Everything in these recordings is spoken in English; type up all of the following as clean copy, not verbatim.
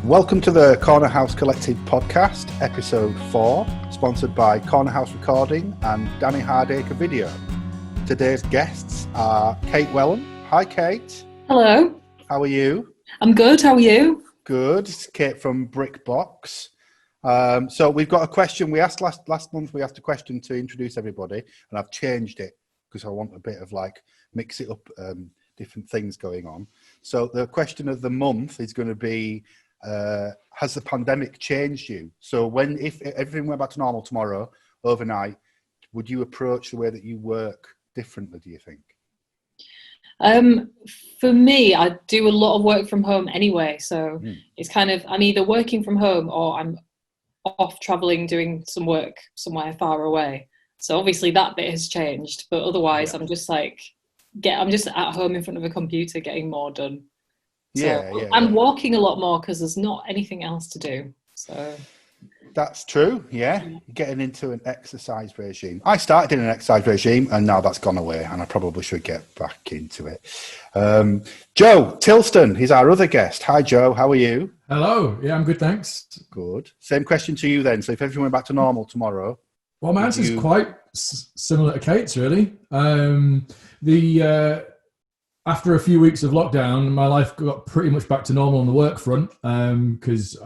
Welcome to the Corner House Collective podcast, episode 4, sponsored by Corner House Recording and Danny Hardaker Video. Today's guests are Kate Wellham. Hi, Kate. Hello. How are you? I'm good. How are you? Good. It's Kate from Brickbox. So we've got a question. We asked last month. We asked a question to introduce everybody, and I've changed it because I want a bit of mix it up, different things going on. So the question of the month is going to be, has the pandemic changed you? So if everything went back to normal tomorrow, overnight, would you approach the way that you work differently, do you think? For me, I do a lot of work from home anyway. So it's kind of, I'm either working from home or I'm off traveling, doing some work somewhere far away. So obviously that bit has changed, but otherwise I'm just I'm just at home in front of a computer getting more done. So I'm walking a lot more because there's not anything else to do. So that's true. Yeah, getting into an exercise regime. I started in an exercise regime, and now that's gone away, and I probably should get back into it. Joe Tilston, he's our other guest. Hi, Joe. How are you? Hello. Yeah, I'm good, thanks. Good. Same question to you then. So if everything went back to normal tomorrow, well, my answer is quite similar to Kate's, really. After a few weeks of lockdown, my life got pretty much back to normal on the work front because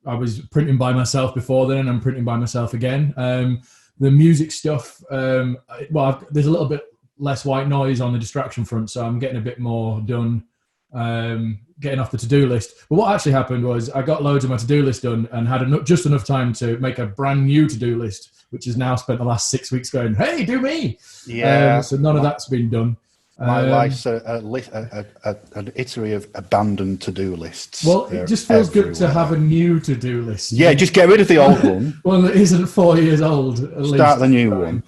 I was printing by myself before then, and I'm printing by myself again. The music stuff, there's a little bit less white noise on the distraction front, so I'm getting a bit more done, getting off the to-do list. But what actually happened was I got loads of my to-do list done and had just enough time to make a brand new to-do list, which has now spent the last 6 weeks going, hey, do me! Yeah. So none of that's been done. My life's an iteration of abandoned to-do lists. Well, it just feels good to have a new to-do list. Yeah, just get rid of the old one. One that isn't 4 years old. Start the new one.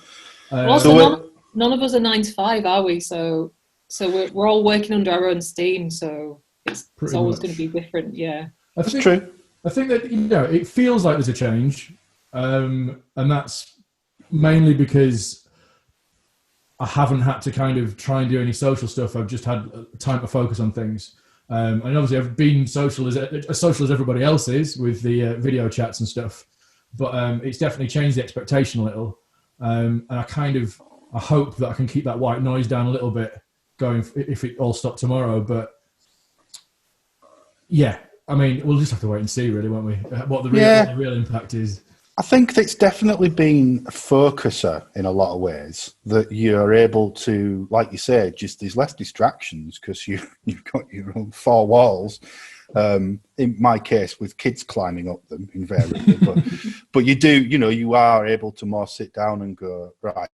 Also, none of us are 9 to 5, are we? So we're all working under our own steam. So it's always going to be different. Yeah, that's true. I think that it feels like there's a change, and that's mainly because I haven't had to kind of try and do any social stuff. I've just had time to focus on things. And obviously I've been as social as everybody else is with the video chats and stuff. But it's definitely changed the expectation a little. And I hope that I can keep that white noise down a little bit going if it all stopped tomorrow. But yeah, I mean, we'll just have to wait and see really, won't we? What the real impact is. I think it's definitely been a focuser in a lot of ways, that you're able to, like you say, just there's less distractions because you've got your own 4 walls. In my case, with kids climbing up them invariably, but you are able to more sit down and go, right,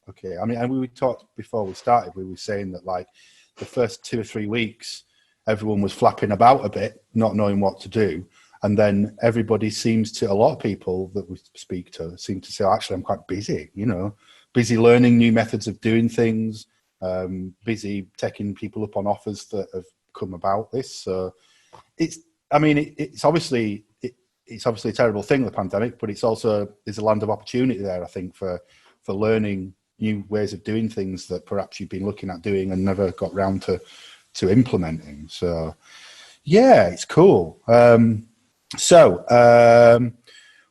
okay. I mean, and we talked before we started, we were saying that the first 2 or 3 weeks, everyone was flapping about a bit, not knowing what to do. And then everybody a lot of people that we speak to seem to say, actually, I'm quite busy, busy learning new methods of doing things, busy taking people up on offers that have come about this. So it's obviously a terrible thing, the pandemic, but it's also, there's a land of opportunity there, I think, for learning new ways of doing things that perhaps you've been looking at doing and never got round to implementing. So yeah, it's cool. So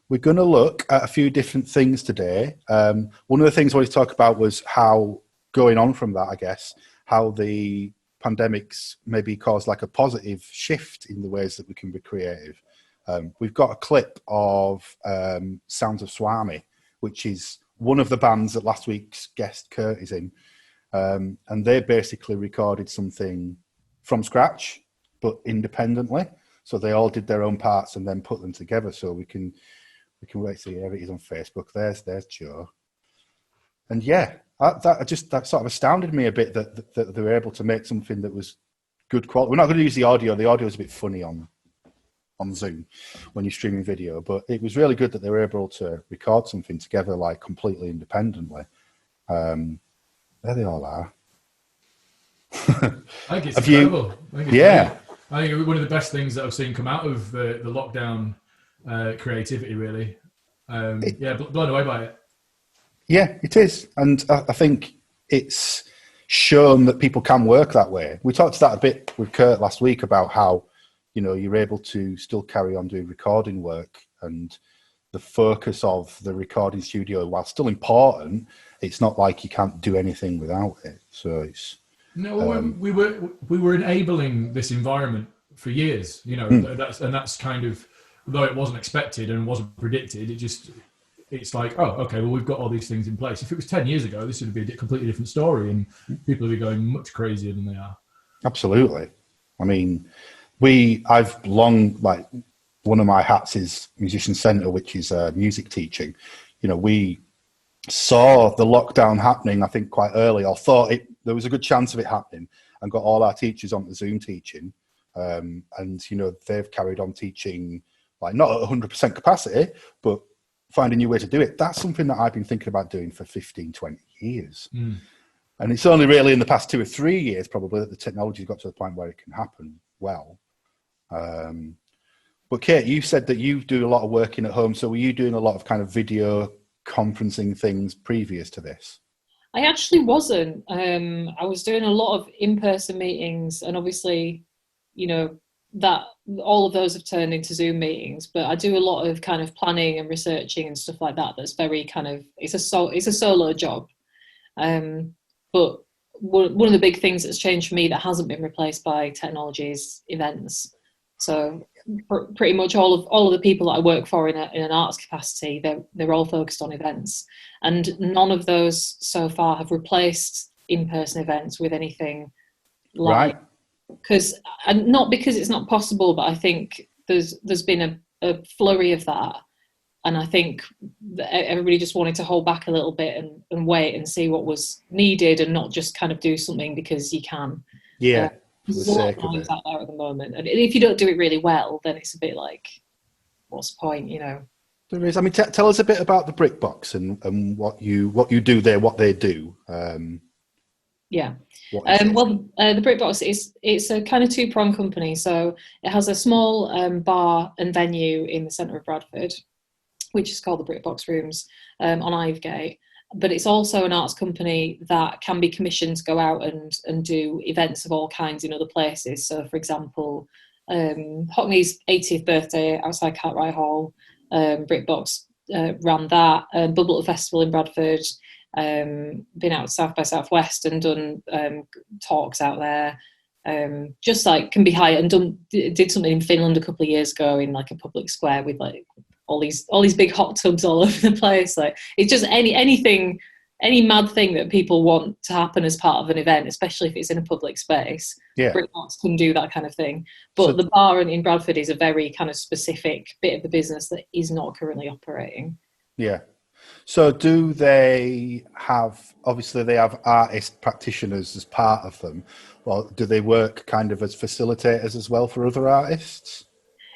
we're going to look at a few different things today. One of the things I wanted to talk about was how, going on from that, I guess, how the pandemics maybe caused a positive shift in the ways that we can be creative. We've got a clip of Sounds of Swami, which is one of the bands that last week's guest Kurt is in. And they basically recorded something from scratch, but independently. So they all did their own parts and then put them together. So we can wait to see. Here it is on Facebook. There's Joe. And yeah, that sort of astounded me a bit that they were able to make something that was good quality. We're not going to use the audio. The audio is a bit funny on Zoom when you're streaming video, but it was really good that they were able to record something together completely independently. There they all are. I think it's incredible. I think one of the best things that I've seen come out of the lockdown creativity, really. Blown away by it. Yeah, it is. And I think it's shown that people can work that way. We talked to that a bit with Kurt last week about how, you know, you're able to still carry on doing recording work, and the focus of the recording studio, while still important, it's not like you can't do anything without it. So it's we were enabling this environment for years, you know. That's kind of, though it wasn't expected and wasn't predicted, it's like, oh, okay, well, we've got all these things in place. If it was 10 years ago, this would be a completely different story, and people would be going much crazier than they are. Absolutely. I mean, I've long, like, one of my hats is Musician Centre, which is music teaching. You know, we saw the lockdown happening, I think, quite early, or thought there was a good chance of it happening, and got all our teachers onto Zoom teaching. And, you know, they've carried on teaching, like, not at 100% capacity, but find a new way to do it. That's something that I've been thinking about doing for 15, 20 years. And it's only really in the past 2 or 3 years, probably, that the technology's got to the point where it can happen well. But Kate, you said that you do a lot of working at home. So were you doing a lot of kind of video conferencing things previous to this? I actually wasn't. I was doing a lot of in-person meetings, and obviously, you know, that all of those have turned into Zoom meetings, but I do a lot of kind of planning and researching and stuff like that. That's very kind of, it's a solo job. But one of the big things that's changed for me that hasn't been replaced by technology is events. So pretty much all of the people that I work for in an arts capacity, they're all focused on events, and none of those so far have replaced in-person events with anything like. Right. Because, and not because it's not possible, but I think there's been a flurry of that, and I think that everybody just wanted to hold back a little bit and wait and see what was needed, and not just kind of do something because you can. Yeah, for the there's a lot sake of of lines it. out there at the moment, and if you don't do it really well, then it's a bit like, what's the point, you know? There is. I mean, tell us a bit about the Brickbox and what you do there, what they do. Yeah. The The BritBox it's a kind of two-pronged company. So it has a small bar and venue in the centre of Bradford, which is called the BritBox Rooms on Ivegate. But it's also an arts company that can be commissioned to go out and do events of all kinds in other places. So, for example, Hockney's 80th birthday outside Cartwright Hall, BritBox ran that. Bubble Festival in Bradford. Been out South by Southwest and done talks out there. Just like can be hired, and did something in Finland a couple of years ago in like a public square with like all these big hot tubs all over the place. Like it's just any mad thing that people want to happen as part of an event, especially if it's in a public space. Yeah. BritBox can do that kind of thing. But the bar in Bradford is a very kind of specific bit of the business that is not currently operating. Yeah. So do they have, obviously they have artist practitioners as part of them. Well, do they work kind of as facilitators as well for other artists?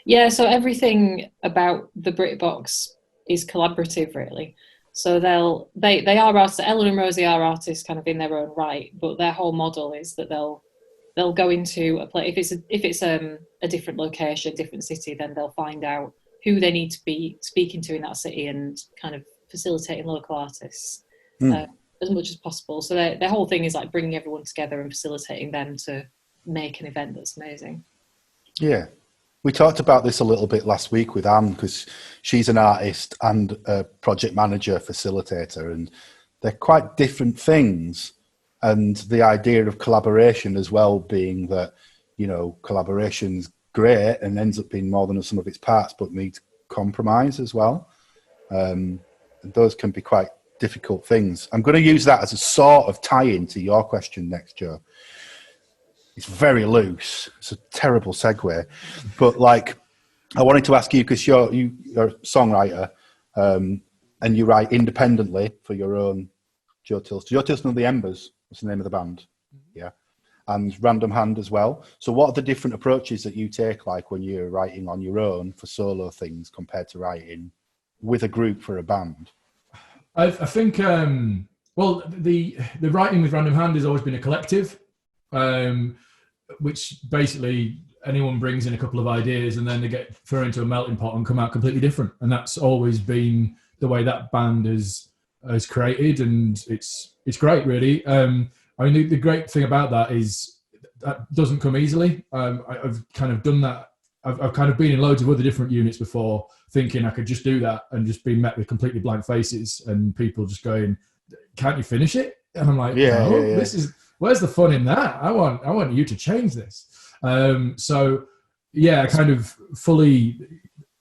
Yeah, so everything about the BritBox is collaborative, really. So they are artists. Ellen and Rosie are artists, kind of in their own right, but their whole model is that they'll go into a place. If it's a different location, different city, then they'll find out who they need to be speaking to in that city and kind of facilitating local artists as much as possible. So their whole thing is like bringing everyone together and facilitating them to make an event that's amazing. Yeah. We talked about this a little bit last week with Anne, because she's an artist and a project manager, facilitator, and they're quite different things. And the idea of collaboration as well being that, you know, collaboration's great and ends up being more than the sum of its parts, but needs compromise as well. And those can be quite difficult things. I'm going to use that as a sort of tie-in to your question next, Joe. It's very loose. It's a terrible segue. But, like, I wanted to ask you, because you're a songwriter and you write independently for your own Joe Tilston. Joe Tilston and the Embers was the name of the band. Yeah. And Random Hand as well. So what are the different approaches that you take, like, when you're writing on your own for solo things compared to writing with a group for a band? I think, well, the writing with Random Hand has always been a collective, which basically anyone brings in a couple of ideas and then they get thrown into a melting pot and come out completely different. And that's always been the way that band has created, and it's great, really. I mean, the great thing about that is that doesn't come easily. I've kind of done that I've kind of been in loads of other different units before, thinking I could just do that and just be met with completely blank faces and people just going, "Can't you finish it?" And I'm like, "No, this is, where's the fun in that? I want you to change this." So yeah, I kind of fully,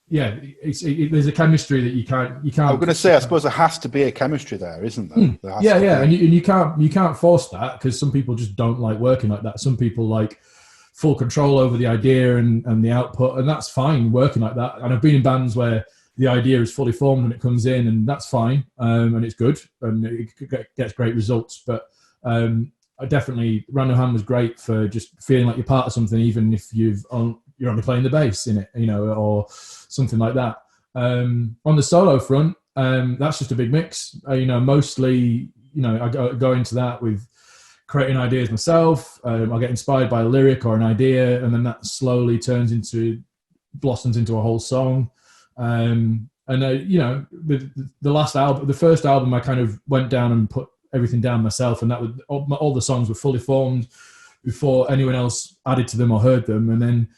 yeah, there's a chemistry that you can't. I'm going to say, I suppose there has to be a chemistry there, isn't there? Yeah, and you can't force that, because some people just don't like working like that. Some people like full control over the idea and the output, and that's fine working like that. And I've been in bands where the idea is fully formed when it comes in, and that's fine, and it's good, and it gets great results. But I definitely, Random Hand was great for just feeling like you're part of something, even if you're only playing the bass in it, or something like that. On the solo front, that's just a big mix. Mostly, I go into that with creating ideas myself. I get inspired by a lyric or an idea, and then that slowly blossoms into a whole song. The last album, the first album, I kind of went down and put everything down myself, and that was all the songs were fully formed before anyone else added to them or heard them. And then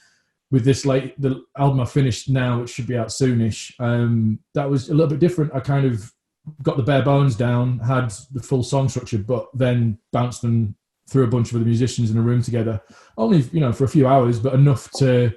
with the album I finished now, which should be out soonish, that was a little bit different. I kind of got the bare bones down, had the full song structure, but then bounced them through a bunch of other musicians in a room together, only for a few hours, but enough to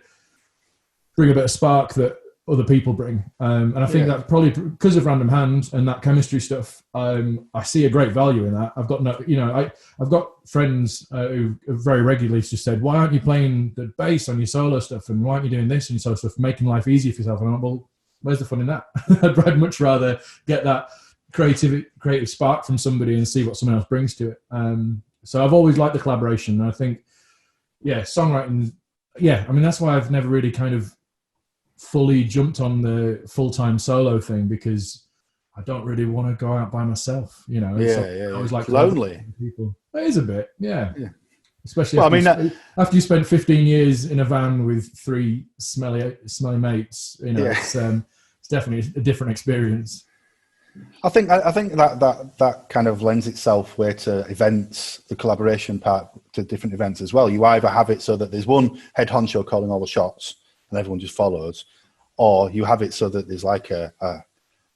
bring a bit of spark that other people bring. And I think that probably because of Random Hand and that chemistry stuff, I see a great value in that. I've got I've got friends who have very regularly just said, "Why aren't you playing the bass on your solo stuff? And why aren't you doing this and your solo stuff, making life easier for yourself?" And I'm like, well, where's the fun in that? I'd much rather get that creative spark from somebody and see what someone else brings to it. So I've always liked the collaboration. And I think, songwriting, that's why I've never really kind of fully jumped on the full-time solo thing, because I don't really want to go out by myself. I always like lonely. People. It is a bit, yeah. Especially after you spent 15 years in a van with 3 smelly mates. It's definitely a different experience. I think that kind of lends itself way to events, the collaboration part to different events as well. You either have it so that there's one head honcho calling all the shots and everyone just follows, or you have it so that there's like I'm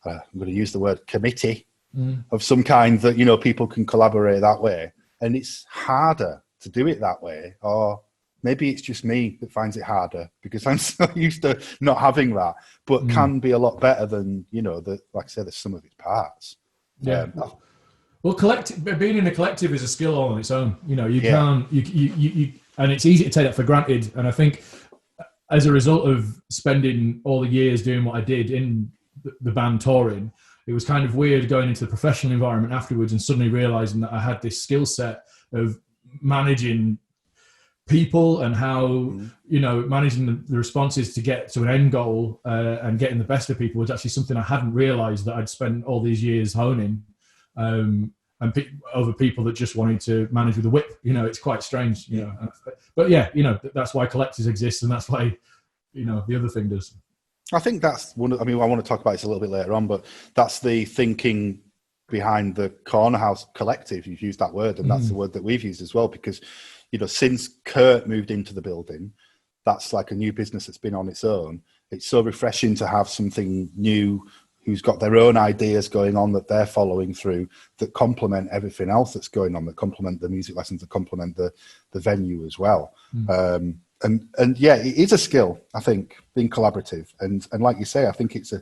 going to use the word committee of some kind that, people can collaborate that way. And it's harder to do it that way, or maybe it's just me that finds it harder because I'm so used to not having that, but can be a lot better than, like I said, the sum of its parts. Yeah. Well, being in a collective is a skill all on its own. You can't, and it's easy to take that for granted. And I think as a result of spending all the years doing what I did in the band touring, it was kind of weird going into the professional environment afterwards and suddenly realizing that I had this skill set of managing people and how managing the responses to get to an end goal and getting the best of people was actually something I hadn't realized that I'd spent all these years honing, over people that just wanted to manage with a whip. It's quite strange, but that's why collectives exist, and that's why the other thing does. I think that's one. I want to talk about this a little bit later on, but that's the thinking behind the Corner House Collective. You've used that word, and that's the word that we've used as well, because since Kurt moved into the building, that's like a new business that's been on its own. It's so refreshing to have something new who's got their own ideas going on that they're following through, that complement everything else that's going on, that complement the music lessons, that complement the venue as well. And yeah, it is a skill, I think, being collaborative. And like you say, I think it's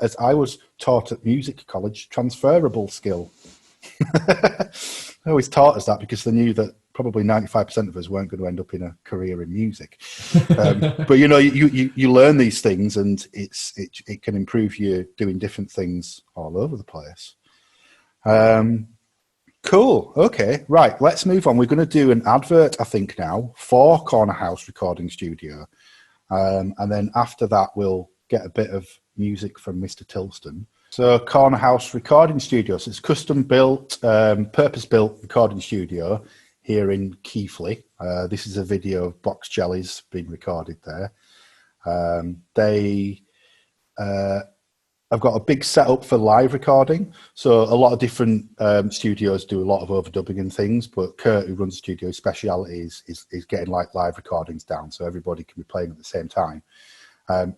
as I was taught at music college, transferable skill. They always taught us that because they knew that probably 95% of us weren't going to end up in a career in music. But you learn these things, and it can improve you doing different things all over the place. Cool. Okay. Right. Let's move on. We're going to do an advert, I think, now for Corner House Recording Studio. And then after that, we'll get a bit of music from Mr. Tilston. So Corner House Recording Studio. So it's custom built, purpose-built recording studio here in Keighley. This is a video of Box Jellies being recorded there. They I've got a big setup for live recording. So a lot of different studios do a lot of overdubbing and things, but Kurt, who runs the studio, his speciality is getting like live recordings down so everybody can be playing at the same time.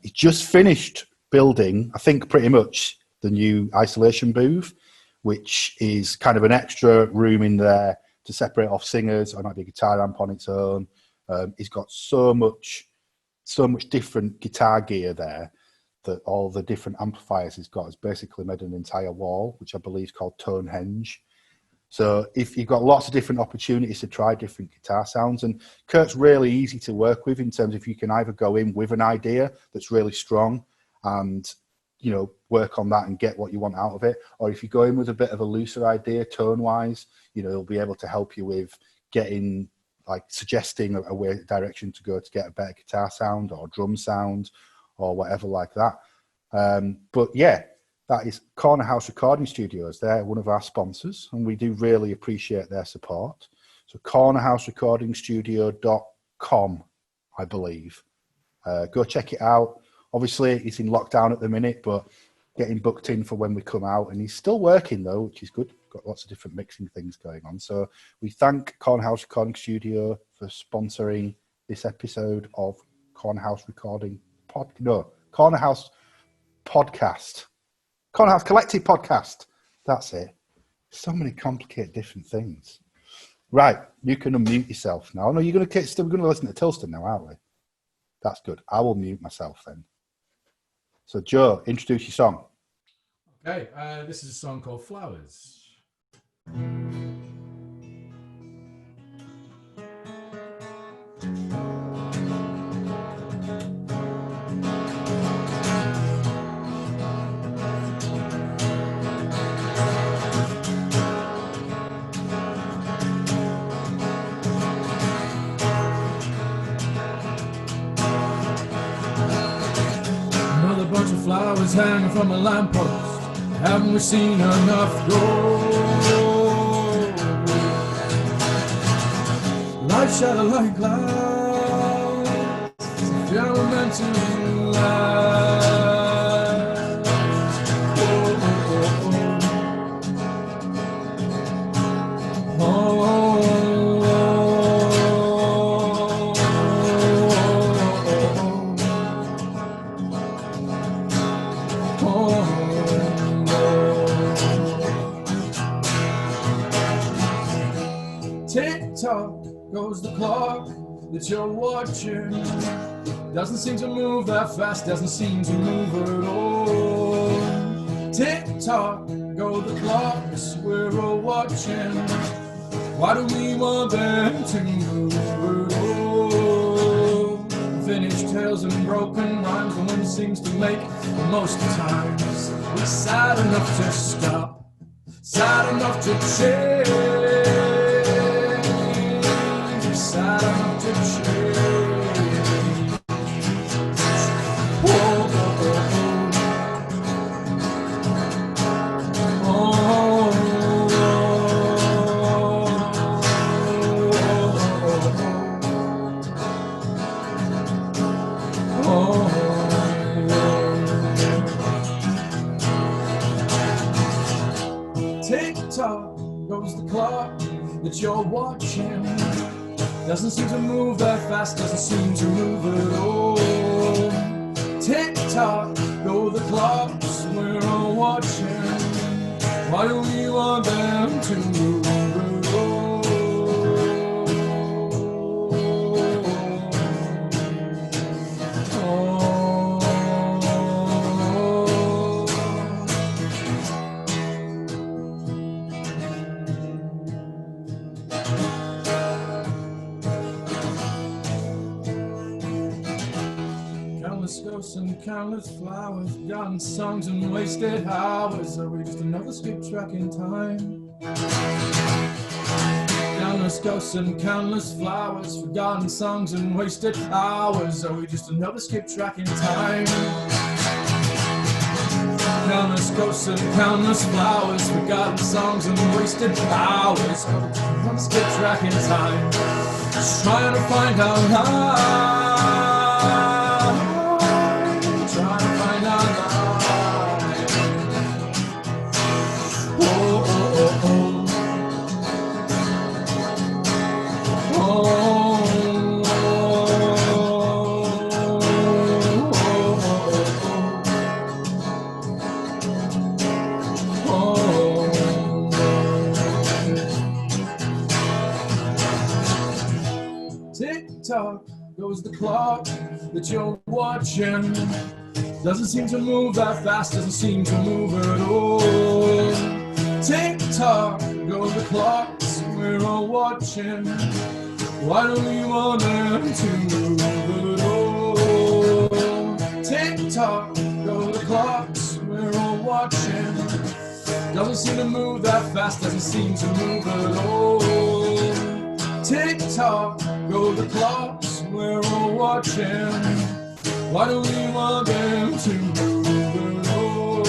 He just finished building, I think, pretty much the new isolation booth, which is kind of an extra room in there to separate off singers. I might be a guitar amp on its own. He's got so much different guitar gear there that all the different amplifiers he's got has basically made an entire wall, which I believe is called Tonehenge. So if you've got lots of different opportunities to try different guitar sounds, and Kurt's really easy to work with in terms of you can either go in with an idea that's really strong and, you know, work on that and get what you want out of it. Or if you go in with a bit of a looser idea tone-wise, you know, he'll be able to help you with getting, like, suggesting a direction to go to get a better guitar sound or drum sound or whatever like that. But yeah, that is Corner House Recording Studios. They're one of our sponsors, and we do really appreciate their support. So cornerhouserecordingstudio.com, I believe. Go check it out. Obviously, it's in lockdown at the minute, but getting booked in for when we come out. And he's still working, though, which is good. Got lots of different mixing things going on. So we thank Corner House Recording Studio for sponsoring this episode of Corner House Podcast. Corner House Collective Podcast. That's it. So many complicated different things. Right, you can unmute yourself now. No, you're still going to listen to Tilston now, aren't we? That's good. I will mute myself then. So, Joe, introduce your song. Okay, this is a song called Flowers. Another bunch of flowers hanging from a lamppost. Haven't we seen enough gold? Light shadow like clouds. Yeah, we're meant to last. Tick-tock goes the clock that you're watching. Doesn't seem to move that fast, doesn't seem to move at all. Tick-tock go the clocks we're all watching. Why do we want them to move at all? Finished tales and broken rhymes, the one seems to make most times. We're sad enough to stop, sad enough to change. Sad enough to change. Tick-tock goes the clock that you're watching. Doesn't seem to move that fast, doesn't seem to move at all. Tick-tock go the clocks we're all watching. Why do we want them to move at all? Countless ghosts and countless flowers, forgotten songs and wasted hours. Are we just another skip track in time? Countless ghosts and countless flowers, forgotten songs and wasted hours. Are we just another skip track in time? Countless ghosts and countless flowers, forgotten songs and wasted hours. Are we just another skip track in time? Just trying to find out how. Trying to find out how. goes the clock that you're watching. Doesn't seem to move that fast, doesn't seem to move at all. Tick tock goes the clocks we're all watching. Why don't we want them to move at all? Tick tock go the clocks we're all watching. Doesn't seem to move that fast, doesn't seem to move at all. Tick tock go the clocks we're all watching. Why do we want them to move at all?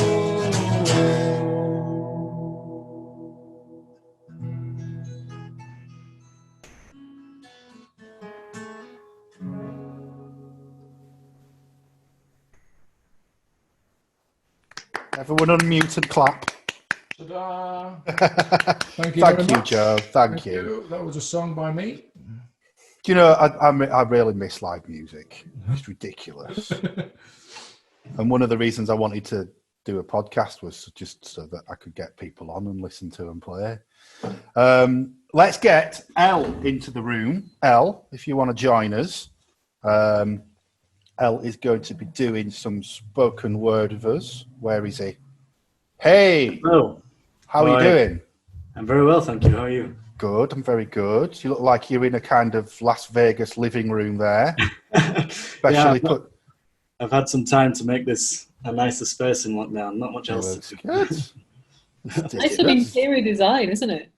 Everyone unmute and clap. Ta-da. Thank you very you, much. Joe. Thank you. That was a song by me. Do you know, I really miss live music. It's ridiculous. And one of the reasons I wanted to do a podcast was just so that I could get people on and listen to them play. Let's get Elle into the room. Elle, if you want to join us. Elle is going to be doing some spoken word with us. Where is he? Hey! Hello. How are you doing? I'm very well, thank you. How are you? Good, I'm very good. You look like you're in a kind of Las Vegas living room there. Especially I've had some time to make this a nicer space in lockdown. Not much else to do. Good. Nice of interior design, isn't it?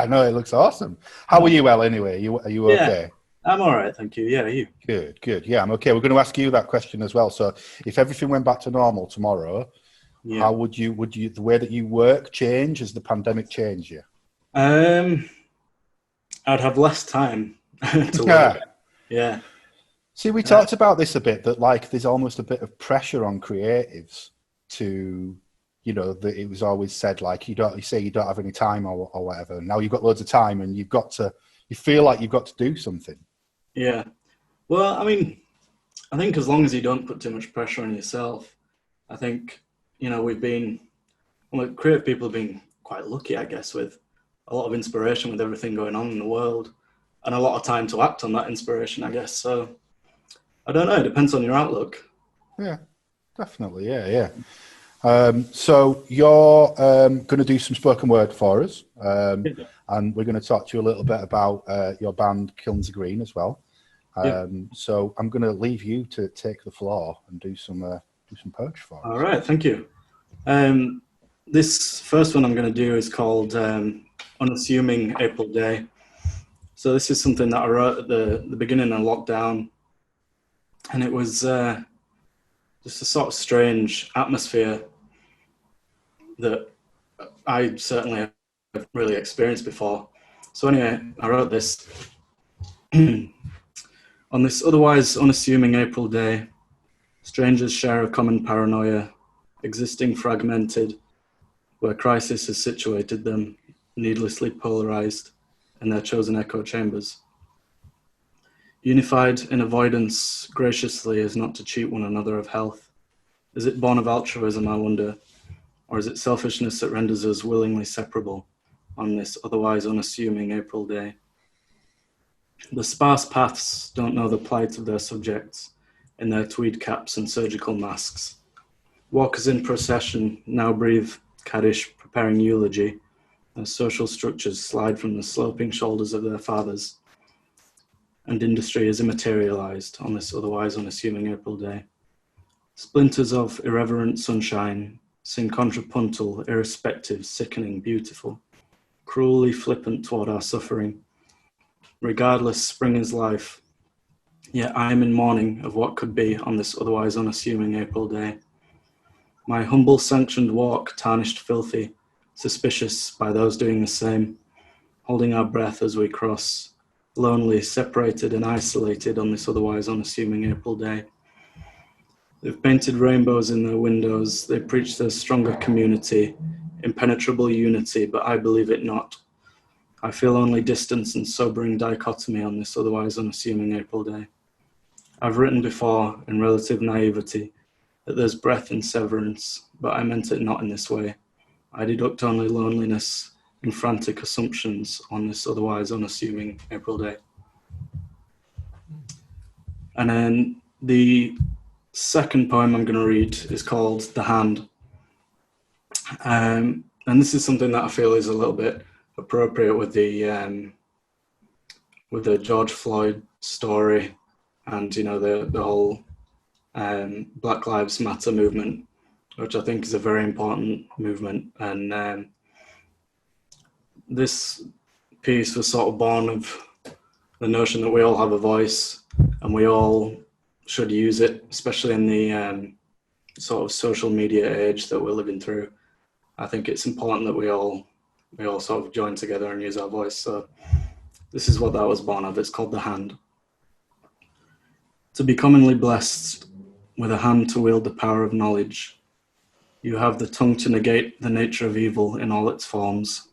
No, it looks awesome. How are you, Elle, anyway? Are you okay? I'm all right, thank you. Yeah, are you? Good. Yeah, I'm okay. We're going to ask you that question as well. So if everything went back to normal tomorrow, how would you, the way that you work change? Has the pandemic changed you? I'd have less time to work. Yeah. See, we talked about this a bit, that like there's almost a bit of pressure on creatives to, you know, that it was always said like you say you don't have any time or whatever. Now you've got loads of time and you feel like you've got to do something. Yeah. Well, I mean, I think as long as you don't put too much pressure on yourself, I think, you know, creative people have been quite lucky, I guess, with a lot of inspiration with everything going on in the world and a lot of time to act on that inspiration, I guess. So I don't know. It depends on your outlook. Yeah, definitely. Yeah. So you're going to do some spoken word for us, and we're going to talk to you a little bit about your band Kilns of Green as well. So I'm going to leave you to take the floor and do some poetry for us. All right, thank you. This first one I'm going to do is called Unassuming April Day. So this is something that I wrote at the beginning of lockdown, and it was just a sort of strange atmosphere that I certainly have really experienced before. So anyway, I wrote this. On this otherwise unassuming April day, strangers share a common paranoia, existing fragmented, where crisis has situated them, needlessly polarized in their chosen echo chambers. Unified in avoidance graciously as not to cheat one another of health. Is it born of altruism, I wonder, or is it selfishness that renders us willingly separable on this otherwise unassuming April day? The sparse paths don't know the plight of their subjects in their tweed caps and surgical masks. Walkers in procession now breathe Kaddish, preparing eulogy, as social structures slide from the sloping shoulders of their fathers, and industry is immaterialized on this otherwise unassuming April day. Splinters of irreverent sunshine sing contrapuntal, irrespective, sickening, beautiful, cruelly flippant toward our suffering. Regardless, spring is life, yet I am in mourning of what could be on this otherwise unassuming April day. My humble sanctioned walk tarnished filthy, suspicious by those doing the same, holding our breath as we cross, lonely, separated and isolated on this otherwise unassuming April day. They've painted rainbows in their windows, they preach their stronger community, impenetrable unity, but I believe it not. I feel only distance and sobering dichotomy on this otherwise unassuming April day. I've written before, in relative naivety, that there's breath in severance, but I meant it not in this way. I deduct only loneliness and frantic assumptions on this otherwise unassuming April day. And then the second poem I'm going to read is called The Hand. And this is something that I feel is a little bit appropriate with the George Floyd story, and the whole Black Lives Matter movement, which I think is a very important movement. And this piece was sort of born of the notion that we all have a voice and we all should use it, especially in the sort of social media age that we're living through. I think it's important that we all sort of join together and use our voice. So this is what that was born of. It's called The Hand. To be commonly blessed with a hand to wield the power of knowledge, you have the tongue to negate the nature of evil in all its forms,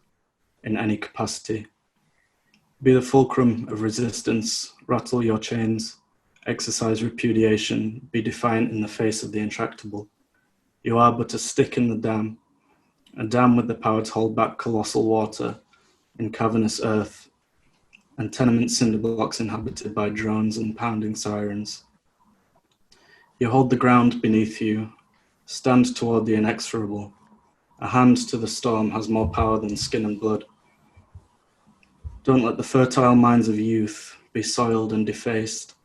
in any capacity. Be the fulcrum of resistance, rattle your chains, exercise repudiation, be defiant in the face of the intractable. You are but a stick in the dam, a dam with the power to hold back colossal water in cavernous earth, and tenement cinder blocks inhabited by drones and pounding sirens. You hold the ground beneath you, stand toward the inexorable. A hand to the storm has more power than skin and blood. Don't let the fertile minds of youth be soiled and defaced.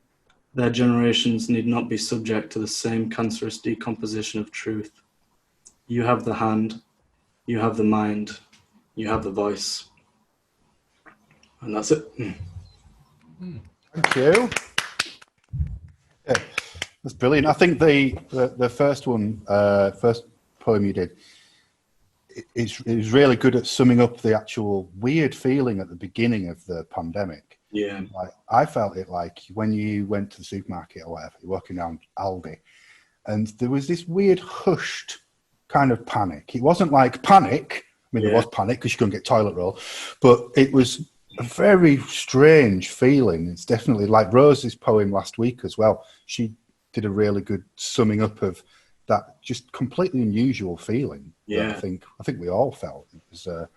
Their generations need not be subject to the same cancerous decomposition of truth. You have the hand, you have the mind, you have the voice. And that's it. Thank you. Yeah, that's brilliant. I think the first one, first poem you did, it was really good at summing up the actual weird feeling at the beginning of the pandemic. Yeah. Like, I felt it like when you went to the supermarket or whatever, you're walking down Aldi, and there was this weird hushed kind of panic. It wasn't like panic. I mean, there was panic because you couldn't get toilet roll, but it was a very strange feeling. It's definitely like Rose's poem last week as well. She did a really good summing up of that just completely unusual feeling. Yeah. I think we all felt. It was. It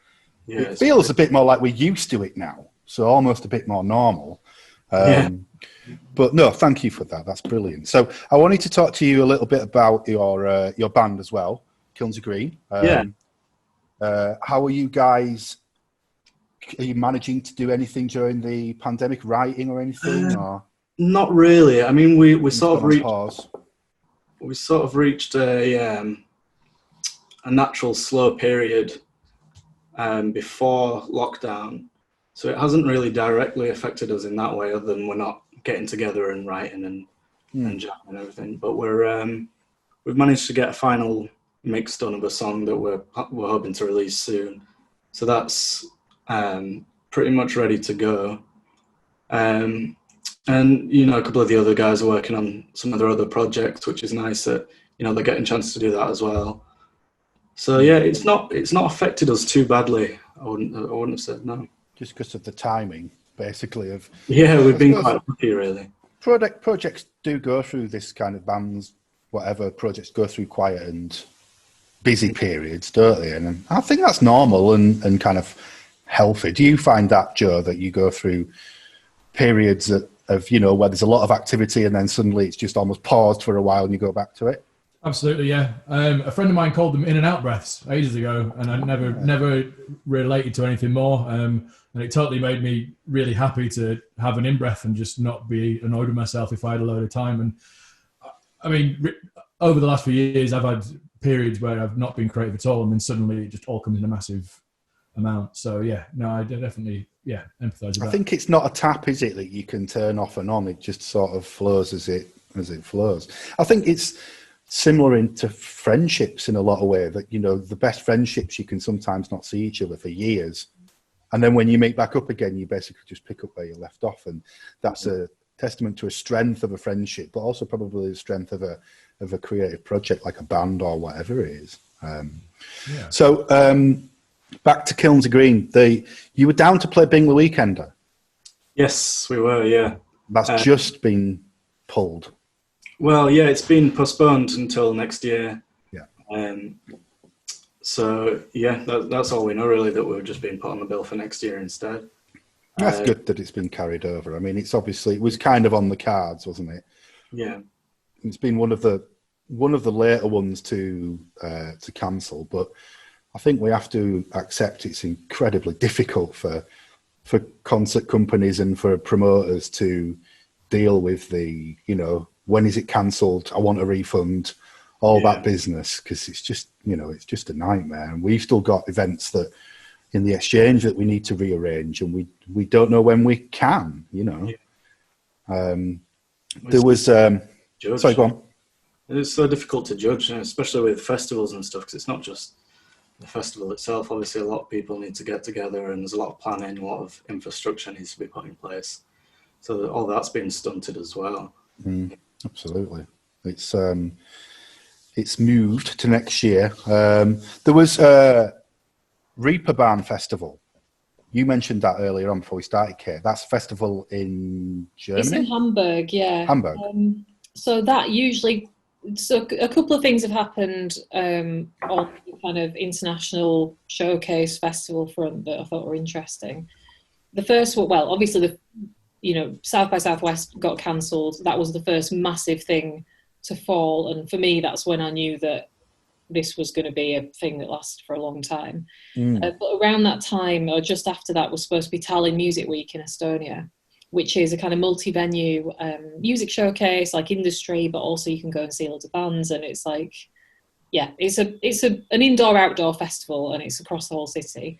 It's feels a bit more like we're used to it now, so almost a bit more normal. But no, thank you for that. That's brilliant. So I wanted to talk to you a little bit about your band as well, Kilns of Green. How are you guys? Are you managing to do anything during the pandemic, writing or anything? Or not really. I mean, we sort of reached. Pause. We sort of reached a natural slow period before lockdown, so it hasn't really directly affected us in that way, other than we're not getting together and writing and jamming and everything. But we've managed to get a final mix done of a song that we're hoping to release soon. So that's pretty much ready to go. And a couple of the other guys are working on some of their other projects, which is nice that they're getting a chance to do that as well. So yeah, it's not affected us too badly. I wouldn't have said no. Just because of the timing, basically. We've been quite lucky, really. Projects do go through this kind of bands, whatever projects go through quiet and busy periods, don't they? And I think that's normal and kind of healthy. Do you find that, Joe, that you go through periods of where there's a lot of activity and then suddenly it's just almost paused for a while and you go back to it? Absolutely, yeah. A friend of mine called them in and out breaths ages ago, and I never related to anything more. And it totally made me really happy to have an in breath and just not be annoyed with myself if I had a load of time. And I mean, over the last few years, I've had periods where I've not been creative at all, and then suddenly it just all comes in a massive amount. So yeah, no, I definitely empathise with that. I think it's not a tap, is it, that you can turn off and on? It just sort of flows as it flows. I think it's similar into friendships in a lot of ways, that the best friendships, you can sometimes not see each other for years, and then when you meet back up again, you basically just pick up where you left off, and that's a testament to a strength of a friendship, but also probably the strength of a creative project like a band or whatever it is. So back to Kilns of Green, you were down to play Bingley Weekender. Yes, we were. Yeah, that's just been pulled. Well, yeah, it's been postponed until next year. Yeah. So yeah, that's all we know really, that we're just being put on the bill for next year instead. That's good that it's been carried over. I mean, it's obviously, it was kind of on the cards, wasn't it? Yeah. It's been one of the later ones to cancel, but I think we have to accept it's incredibly difficult for concert companies and for promoters to deal with the, you know, when is it cancelled? I want a refund, all that business, because it's just, you know, it's just a nightmare. And we've still got events that in the exchange that we need to rearrange, and we don't know when we can, you know. There was sorry, go on. It's so difficult to judge, especially with festivals and stuff, because it's not just the festival itself. Obviously, a lot of people need to get together, and there's a lot of planning, a lot of infrastructure needs to be put in place. So all that's been stunted as well. Absolutely, it's moved to next year. There was Reeperbahn Festival. You mentioned that earlier on before we started, Kate. That's a festival in Germany? It's in Hamburg, yeah. Hamburg. So that usually... So a couple of things have happened on the kind of international showcase festival front that I thought were interesting. The first one, well, obviously, South by Southwest got cancelled. That was the first massive thing to fall. And for me, that's when I knew that this was going to be a thing that lasted for a long time. But around that time, or just after that, was supposed to be Tallinn Music Week in Estonia, which is a kind of multi-venue music showcase, like industry, but also you can go and see loads of bands. And it's like, yeah, it's an indoor-outdoor festival, and it's across the whole city.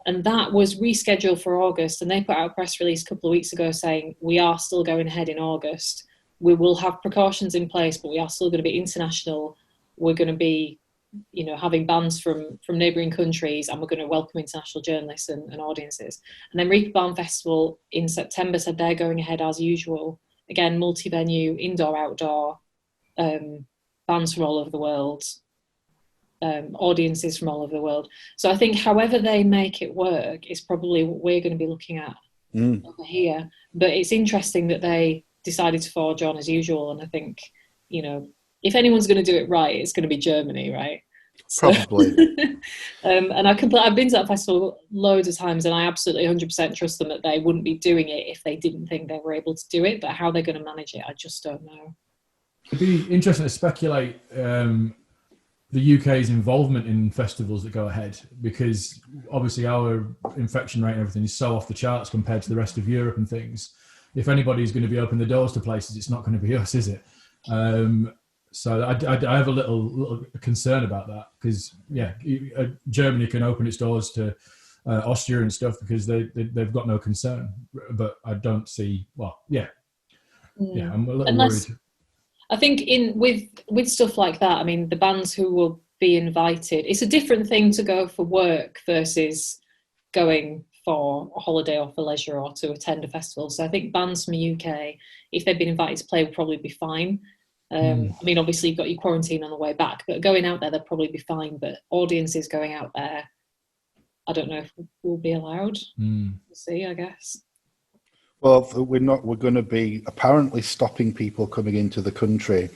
And that was rescheduled for August, and they put out a press release a couple of weeks ago saying, we are still going ahead in August. We will have precautions in place, but we are still going to be international. We're going to be, having bands from neighbouring countries, and we're going to welcome international journalists and audiences. And then Reeperbahn Festival in September said they're going ahead as usual. Again, multi-venue, indoor-outdoor, bands from all over the world, audiences from all over the world. So I think however they make it work is probably what we're going to be looking at over here. But it's interesting that they decided to forge on as usual. And I think, if anyone's going to do it right, it's going to be Germany, right? So, probably. And I've been to that festival loads of times, and I absolutely 100% trust them that they wouldn't be doing it if they didn't think they were able to do it. But how they're going to manage it, I just don't know. It'd be interesting to speculate the UK's involvement in festivals that go ahead, because obviously our infection rate and everything is so off the charts compared to the rest of Europe and things. If anybody's going to be opening the doors to places, it's not going to be us, is it? So I have a little concern about that, because Germany can open its doors to Austria and stuff because they've got no concern, but I don't see. I'm a little worried. I think with stuff like that, I mean, the bands who will be invited, it's a different thing to go for work versus going for a holiday or for leisure or to attend a festival. So I think bands from the UK, if they've been invited to play, will probably be fine. I mean, obviously you've got your quarantine on the way back, but going out there, they'll probably be fine. But audiences going out there, I don't know if we'll be allowed. We'll see, I guess. Well, we're going to be apparently stopping people coming into the country.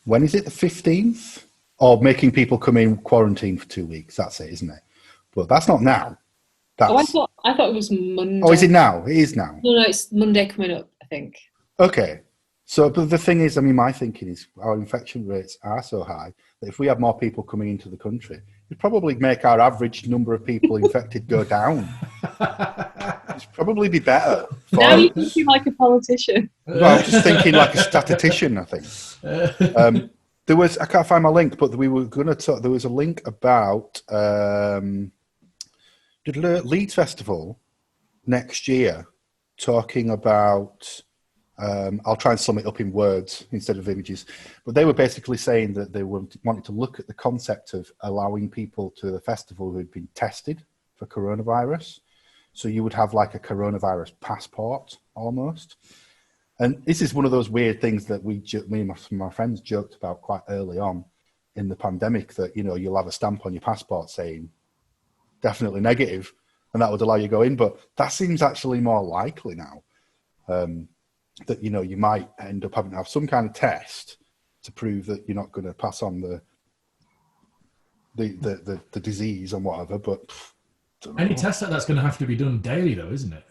When is it? The 15th? Or making people come in quarantine for 2 weeks. That's it, isn't it? But that's not now. I thought it was Monday. Oh, is it now? It is now. No, it's Monday coming up, I think. Okay. So, but the thing is, I mean, my thinking is our infection rates are so high that if we have more people coming into the country, it'd probably make our average number of people infected go down. It'd probably be better. Now you're thinking like a politician. Well, I'm just thinking like a statistician, I think. I can't find my link, but we were going to talk, there was a link about Leeds Festival next year, talking about, I'll try and sum it up in words instead of images, but they were basically saying that they wanted to look at the concept of allowing people to the festival who had been tested for coronavirus. So you would have like a coronavirus passport almost. And this is one of those weird things that me and my friends joked about quite early on in the pandemic, that, you'll have a stamp on your passport saying definitely negative, and that would allow you to go in. But that seems actually more likely now, that, you might end up having to have some kind of test to prove that you're not going to pass on the disease and whatever. But any test like that's going to have to be done daily, though, isn't it?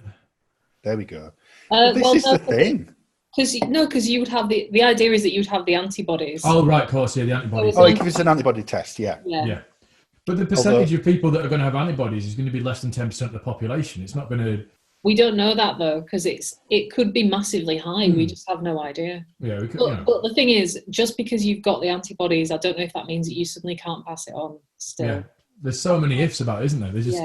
There we go. But this well, is no, the thing. Because you would have the idea is that you'd have the antibodies. Oh, right, of course, yeah, the antibodies. Oh, it gives us an antibody test, yeah. Yeah. But the percentage of people that are going to have antibodies is going to be less than 10% of the population. It's not going to... We don't know that, though, because it could be massively high. We just have no idea. Yeah, we could, but the thing is, just because you've got the antibodies, I don't know if that means that you suddenly can't pass it on still. Yeah. There's so many ifs about it, isn't there? There's just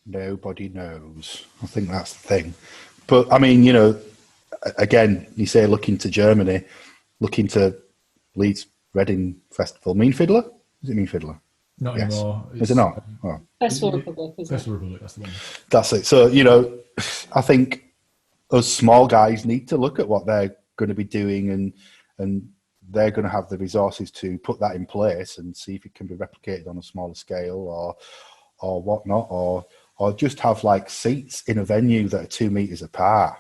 Nobody knows. I think that's the thing. But, I mean, you know, again, you say looking to Germany, looking to Leeds Reading Festival. Mean Fiddler? Is it Mean Fiddler? Not anymore. Is it not? Oh. Festival Republic, isn't Festival Republic, that's the one. That's it. So, you know, I think us small guys need to look at what they're going to be doing and they're going to have the resources to put that in place and see if it can be replicated on a smaller scale or whatnot, or just have like seats in a venue that are 2 meters apart.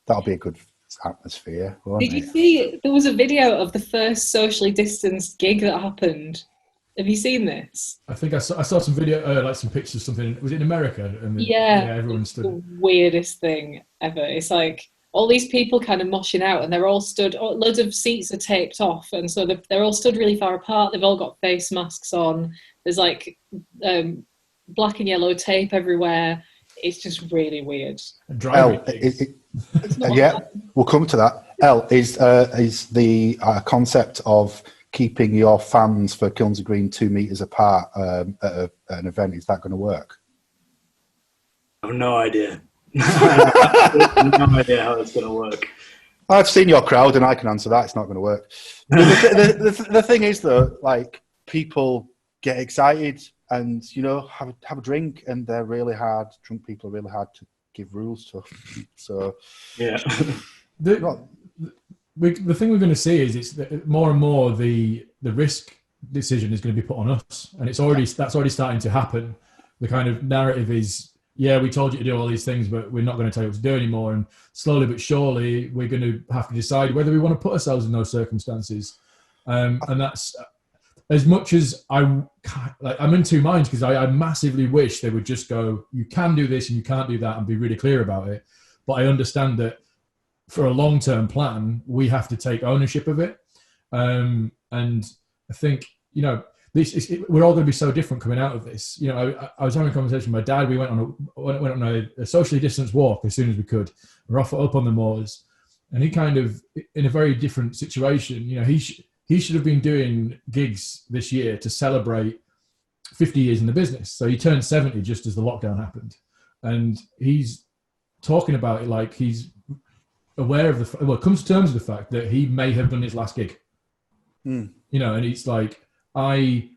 That'll be a good atmosphere. Did you see there was a video of the first socially distanced gig that happened? Have you seen this? I think I saw some video, like some pictures, something. Was it in America? And everyone stood. The weirdest thing ever. It's like all these people kind of moshing out, and they're all stood. Loads of seats are taped off, and so they're all stood really far apart. They've all got face masks on. There's like black and yellow tape everywhere. It's just really weird. We'll come to that. Is the concept of keeping your fans for Kilns Green 2 meters apart at an event, is that going to work? I have no idea. I have no idea how it's going to work. I've seen your crowd and I can answer that. It's not going to work. The thing is, though, like, people get excited and, you know, have a drink, and they're really hard. Drunk people are really hard to give rules to. So, yeah. The thing we're going to see is it's more and more the risk decision is going to be put on us, and that's already starting to happen. The kind of narrative is, yeah, we told you to do all these things, but we're not going to tell you what to do anymore. And slowly but surely, we're going to have to decide whether we want to put ourselves in those circumstances. And that's as much as I'm in two minds, because I massively wish they would just go, you can do this and you can't do that, and be really clear about it. But I understand that for a long-term plan, we have to take ownership of it. And I think, you know, we're all going to be so different coming out of this. You know, I was having a conversation with my dad. We went on a socially distanced walk as soon as we could. We're up on the moors, and he kind of, in a very different situation, you know, he should have been doing gigs this year to celebrate 50 years in the business. So he turned 70 just as the lockdown happened. And he's talking about it like he's aware of comes to terms with the fact that he may have done his last gig. You know, and it's like, I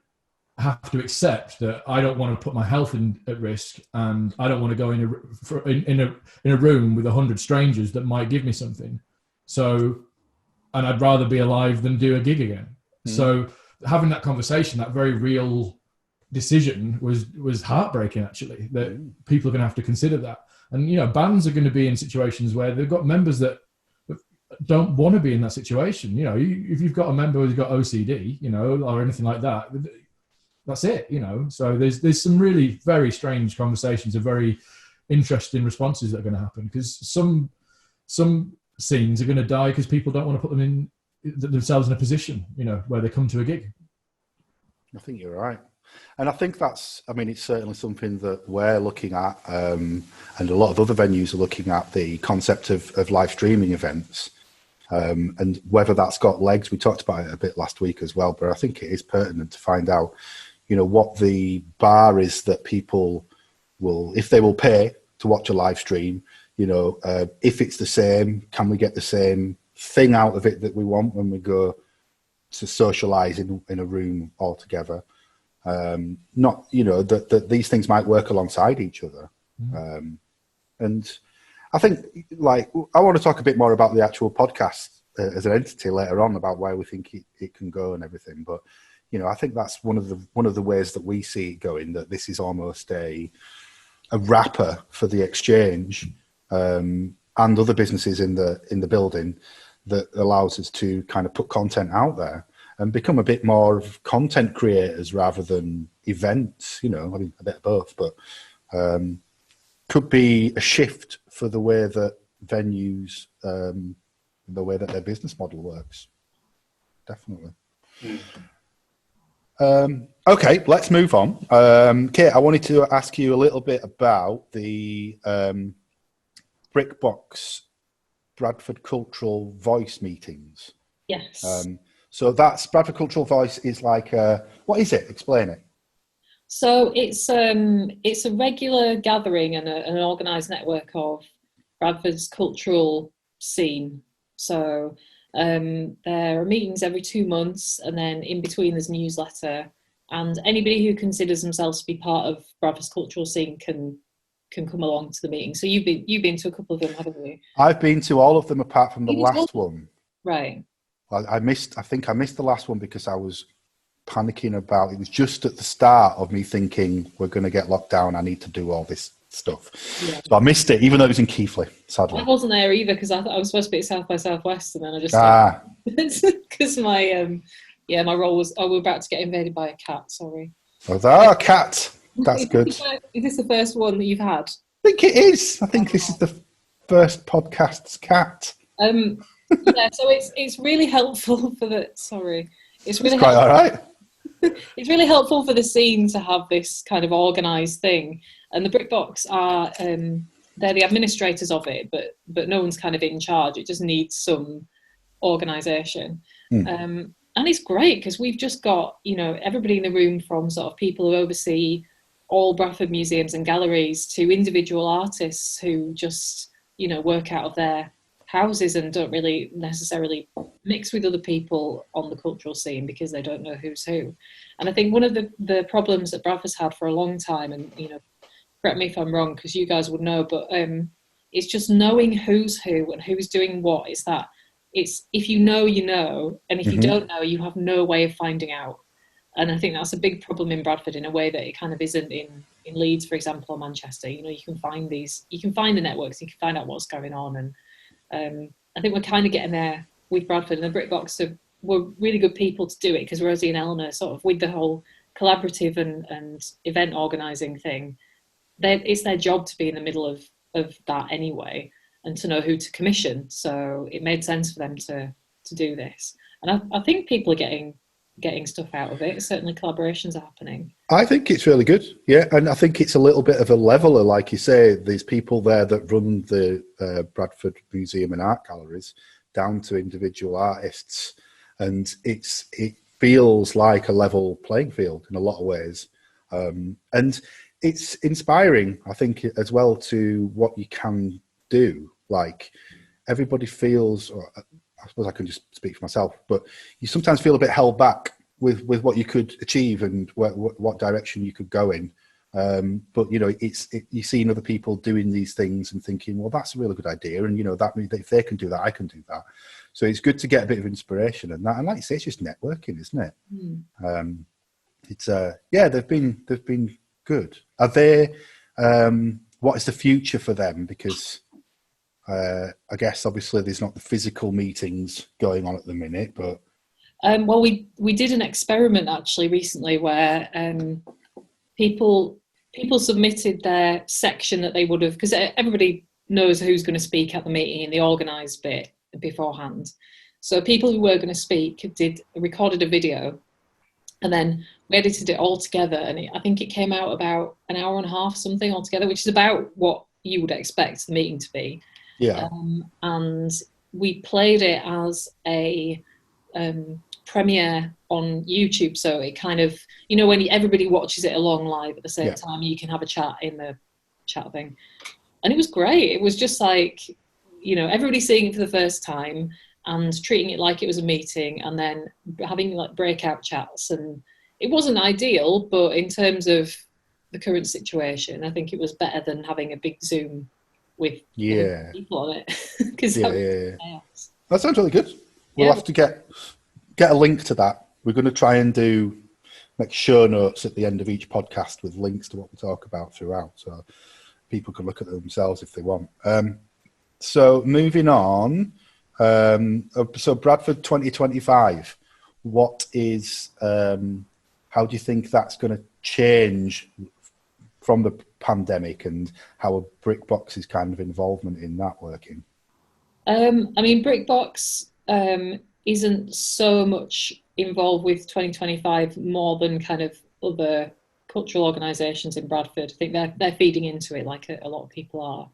have to accept that I don't want to put my health at risk, and I don't want to go in a room with 100 strangers that might give me something. So, and I'd rather be alive than do a gig again. So having that conversation, that very real decision was heartbreaking, actually, that people are going to have to consider that. And, you know, bands are going to be in situations where they've got members that don't want to be in that situation. You know, if you've got a member who's got OCD, you know, or anything like that, that's it, you know. So there's some really very strange conversations and very interesting responses that are going to happen, because some scenes are going to die because people don't want to put themselves in a position, you know, where they come to a gig. I think you're right. And I think it's certainly something that we're looking at, and a lot of other venues are looking at, the concept of live streaming events, and whether that's got legs. We talked about it a bit last week as well, but I think it is pertinent to find out, you know, what the bar is that people will, if they will pay to watch a live stream, you know, if it's the same, can we get the same thing out of it that we want when we go to socialise in a room all together? Not, you know, that these things might work alongside each other. And I think, like, I want to talk a bit more about the actual podcast as an entity later on, about where we think it can go and everything. But, you know, I think that's one of the ways that we see it going, that this is almost a wrapper for the exchange, and other businesses in the building, that allows us to kind of put content out there and become a bit more of content creators rather than events, you know. I mean, a bit of both, but could be a shift for the way that venues, the way that their business model works. Definitely. Okay, let's move on. Kate, I wanted to ask you a little bit about the Brickbox Bradford Cultural Voice meetings. Yes. So that's Bradford Cultural Voice is like, what is it? Explain it. So it's a regular gathering and an organised network of Bradford's cultural scene. So there are meetings every 2 months, and then in between there's a newsletter. And anybody who considers themselves to be part of Bradford's cultural scene can come along to the meeting. So you've been to a couple of them, haven't you? I've been to all of them apart from the last one. Right. I think I missed the last one because I was panicking about it. Was just at the start of me thinking we're going to get locked down. I need to do all this stuff. Yeah. So I missed it, even though it was in Keighley, sadly. I wasn't there either because I thought I was supposed to be at South by Southwest, and then I just because my my role was we're about to get invaded by a cat. Sorry. Oh, cat. That's good. Is this the first one that you've had? I think it is. I think this is the first podcast's cat. Yeah, so it's really helpful for the. Sorry, it's really quite all right. It's really helpful for the scene to have this kind of organised thing, and the Brickbox are they're the administrators of it, but no one's kind of in charge. It just needs some organisation, and it's great because we've just got everybody in the room, from sort of people who oversee all Bradford museums and galleries to individual artists who just work out of their houses and don't really necessarily mix with other people on the cultural scene because they don't know who's who. And I think one of the problems that Bradford's had for a long time, and correct me if I'm wrong because you guys would know, but it's just knowing who's who and who's doing what. It's if you know, and if you don't know, you have no way of finding out. And I think that's a big problem in Bradford in a way that it kind of isn't in Leeds, for example, or Manchester. You can find the networks, you can find out what's going on. And I think we're kind of getting there with Bradford, and the Brickbox were really good people to do it because Rosie and Eleanor sort of with the whole collaborative and event organising thing, it's their job to be in the middle of that anyway and to know who to commission. So it made sense for them to do this. And I think people are getting stuff out of it. Certainly collaborations are happening. I think it's really good, yeah, and I think it's a little bit of a leveler, like you say. There's people there that run the Bradford Museum and Art Galleries down to individual artists, and it feels like a level playing field in a lot of ways, and it's inspiring, I think, as well, to what you can do. Like everybody feels, or I suppose I can just speak for myself, but you sometimes feel a bit held back with what you could achieve and what direction you could go in. But you're seeing other people doing these things and thinking, well, that's a really good idea, and that means that if they can do that, I can do that. So it's good to get a bit of inspiration and that. And like you say, it's just networking, isn't it? It's they've been good. Are they? What is the future for them? Because I guess obviously there's not the physical meetings going on at the minute, but well, we did an experiment actually recently where people submitted their section that they would have, because everybody knows who's going to speak at the meeting in the organised bit beforehand. So people who were going to speak recorded a video, and then we edited it all together, and I think it came out about an hour and a half something altogether, which is about what you would expect the meeting to be. Yeah. And we played it as a premiere on YouTube, so it kind of, when everybody watches it along live at the same time, you can have a chat in the chat thing. And it was great. It was just like, everybody seeing it for the first time and treating it like it was a meeting, and then having like breakout chats. And it wasn't ideal, but in terms of the current situation, I think it was better than having a big Zoom with people on it. That sounds really good. We'll have to get a link to that. We're going to try and do like show notes at the end of each podcast with links to what we talk about throughout, so people can look at them themselves if they want. So moving on, so Bradford 2025, what is how do you think that's going to change from the pandemic and how a BrickBox's kind of involvement in that working? I mean, BrickBox isn't so much involved with 2025 more than kind of other cultural organisations in Bradford. I think they're feeding into it like a lot of people are.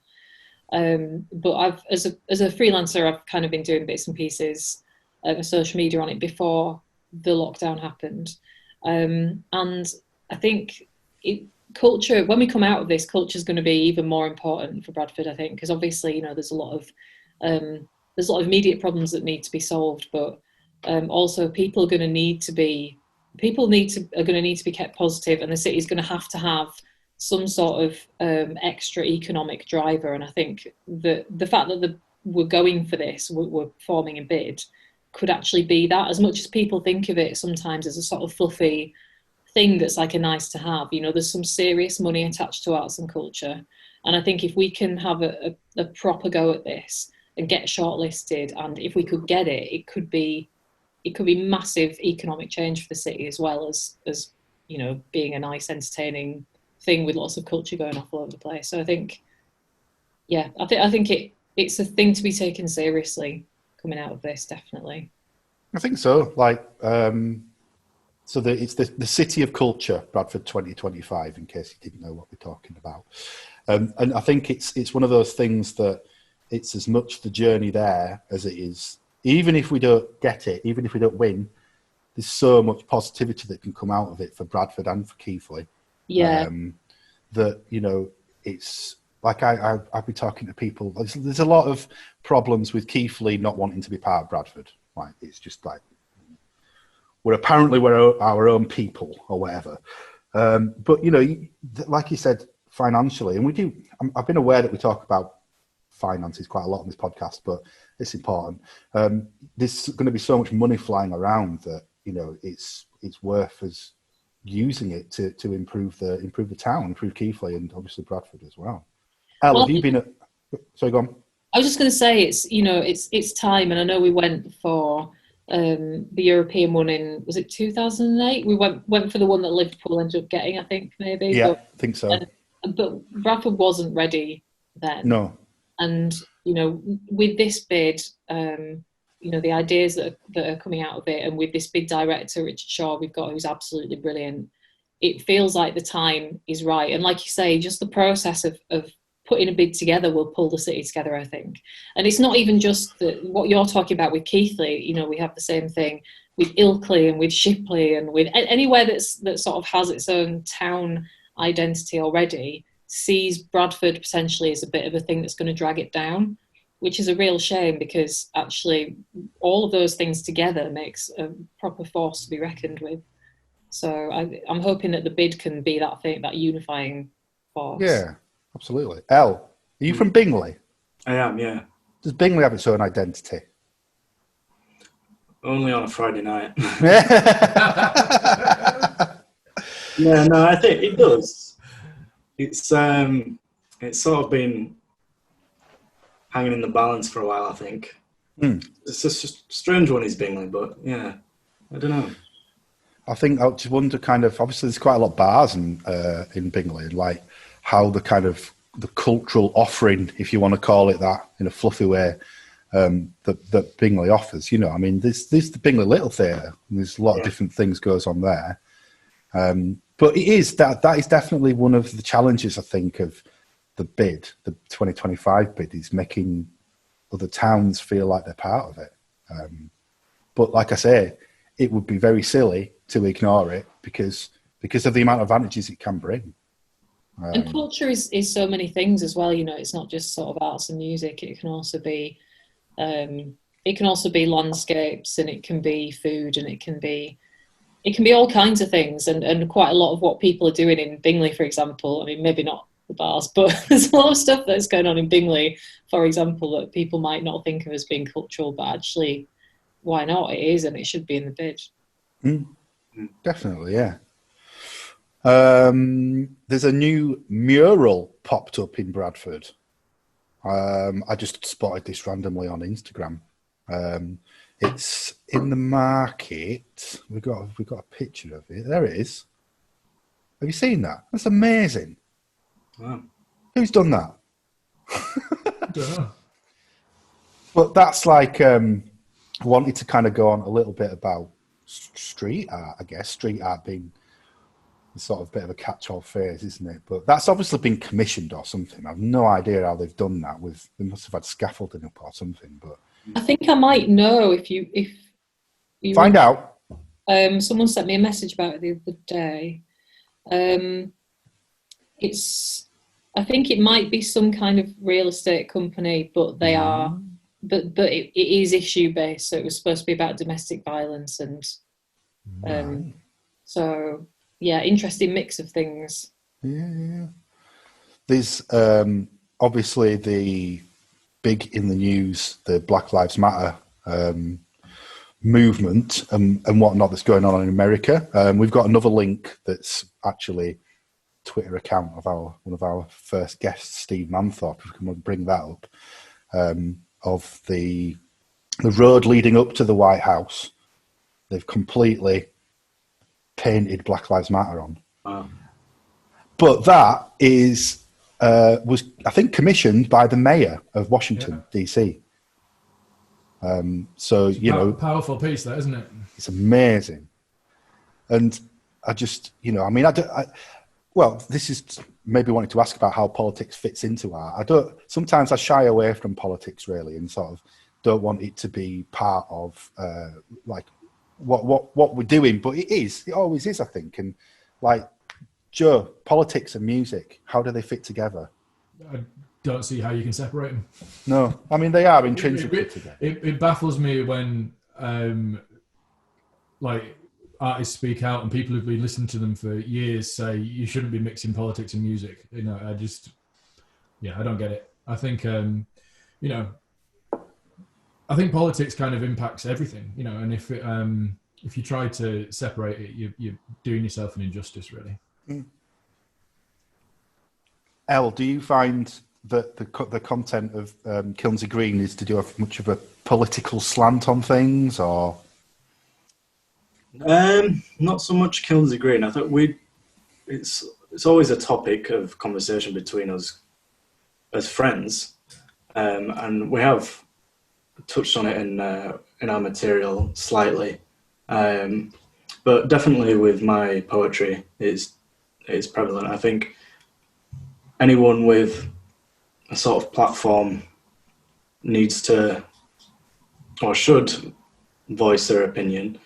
But I've, as a freelancer, I've kind of been doing bits and pieces of social media on it before the lockdown happened. And I think culture, when we come out of this, culture is going to be even more important for Bradford, I think, because obviously, you know, there's a lot of immediate problems that need to be solved, but also people are going to need to be kept positive, and the city is going to have some sort of extra economic driver. And I think that the fact that we're going for this, we're forming a bid, could actually be that, as much as people think of it sometimes as a sort of fluffy thing that's like a nice to have. You know, there's some serious money attached to arts and culture, and I think if we can have a proper go at this and get shortlisted, and if we could get it, it could be massive economic change for the city, as well as you know, being a nice entertaining thing with lots of culture going off all over the place. So I think, yeah, I think it's a thing to be taken seriously coming out of this, definitely. I think so. Like, so it's the City of Culture, Bradford 2025, in case you didn't know what we're talking about. And I think it's one of those things that it's as much the journey there as it is, even if we don't get it, even if we don't win, there's so much positivity that can come out of it for Bradford and for Keighley. Yeah. That, you know, it's like I've been talking to people. There's a lot of problems with Keighley not wanting to be part of Bradford. Like, it's just like, we're our own people or whatever. But, you know, like you said, financially, and we do, I've been aware that we talk about finances quite a lot on this podcast, but it's important. There's going to be so much money flying around that, you know, it's worth us using it to improve the town, improve Keighley, and obviously Bradford as well. Elle, have you been sorry, go on. I was just going to say, it's time, and I know we went for the European one in, was it 2008? We went for the one that Liverpool ended up getting, I think, maybe. Yeah, I think so. But Bradford wasn't ready then. No. And, you know, with this bid, you know, the ideas that are coming out of it, and with this bid director, Richard Shaw, we've got, who's absolutely brilliant, it feels like the time is right. And like you say, just the process of putting a bid together will pull the city together, I think. And it's not even just what you're talking about with Keighley. You know, we have the same thing with Ilkley and with Shipley and with anywhere that sort of has its own town identity already, sees Bradford potentially as a bit of a thing that's going to drag it down, which is a real shame, because actually all of those things together makes a proper force to be reckoned with. So I'm hoping that the bid can be that thing, that unifying force. Yeah, absolutely. Elle, are you from Bingley? I am, yeah. Does Bingley have its own identity? Only on a Friday night. Yeah, no, I think it does. It's sort of been hanging in the balance for a while, I think. It's just a strange one, is Bingley, but yeah, I don't know. I think I just wonder, kind of, obviously there's quite a lot of bars in Bingley, and like how the kind of the cultural offering, if you want to call it that, in a fluffy way, that Bingley offers. You know, I mean, there's the Bingley Little Theatre, and there's a lot of different things goes on there. But it is that is definitely one of the challenges, I think, of the bid, the 2025 bid, is making other towns feel like they're part of it. But like I say, it would be very silly to ignore it because of the amount of advantages it can bring. And culture is so many things as well. You know, it's not just sort of arts and music. It can also be landscapes, and it can be food, and it can be all kinds of things. And quite a lot of what people are doing in Bingley, for example, I mean, maybe not the bars, but there's a lot of stuff that's going on in Bingley, for example, that people might not think of as being cultural, but actually, why not? It is, and it should be in the bid. Definitely, yeah. There's a new mural popped up in Bradford. I just spotted this randomly on Instagram. It's in the market. We've got a picture of it. There it is. Have you seen that? That's amazing. Wow. Who's done that? I don't know. But that's like, I wanted to kind of go on a little bit about street art, I guess. Street art being sort of a bit of a catch-all phrase, isn't it? But that's obviously been commissioned or something. I've no idea how they've done that. They must have had scaffolding up or something. But I think I might know if you find out. Someone sent me a message about it the other day. I think it might be some kind of real estate company, but they are, but it is issue based. So it was supposed to be about domestic violence, and so yeah, interesting mix of things. Yeah. There's obviously the big in the news, the Black Lives Matter movement and whatnot that's going on in America. We've got another link that's actually Twitter account of one of our first guests, Steve Manthorpe, if we can bring that up, of the road leading up to the White House. They've completely painted Black Lives Matter on. Wow. But that was, I think, commissioned by the mayor of Washington, DC. So, you know, powerful piece, that, isn't it? it's amazing. And I just, you know, I mean, well, this is maybe wanting to ask about how politics fits into art. Sometimes I shy away from politics really, and sort of don't want it to be part of like what we're doing, but it always is, I think. And like, Joe, politics and music, how do they fit together? I don't see how you can separate them. No, I mean, they are intrinsically together. It baffles me when like artists speak out and people who've been listening to them for years say you shouldn't be mixing politics and music. You know, I don't get it. I think you know, I think politics kind of impacts everything, you know, and if you try to separate it, you're doing yourself an injustice, really. Elle, do you find that the content of Kilnsey Green is to do have much of a political slant on things, or? Not so much Kilnsey Green. I think it's always a topic of conversation between us as friends, and we have touched on it in our material slightly, but definitely with my poetry it's prevalent. I think anyone with a sort of platform needs to or should voice their opinion.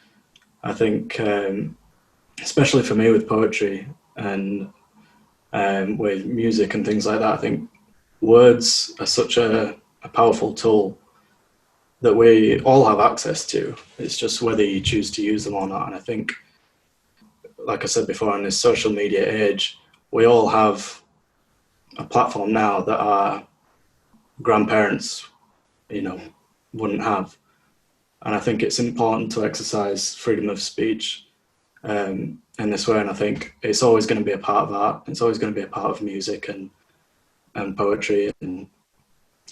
I think, especially for me with poetry and with music and things like that, I think words are such a powerful tool that we all have access to. It's just whether you choose to use them or not. And I think, like I said before, in this social media age, we all have a platform now that our grandparents, you know, wouldn't have. And I think it's important to exercise freedom of speech in this way. And I think it's always going to be a part of art. It's always going to be a part of music and poetry and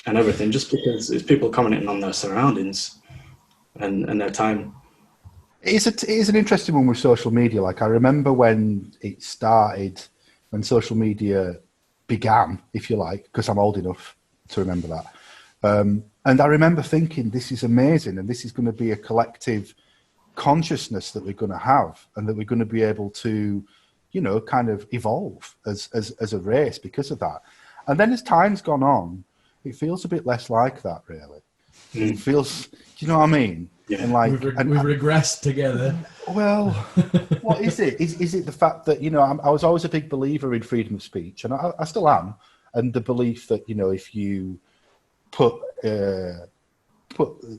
everything, just because it's people commenting on their surroundings and their time. It is an interesting one with social media. Like, I remember when it started, when social media began, if you like, because I'm old enough to remember that. And I remember thinking, this is amazing, and this is going to be a collective consciousness that we're going to have, and that we're going to be able to, you know, kind of evolve as a race because of that. And then as time's gone on, it feels a bit less like that, really. It feels, do you know what I mean? Yeah. And like, we've regressed together. Well, what is it? Is it the fact that, you know, I was always a big believer in freedom of speech, and I still am, and the belief that, you know, if you put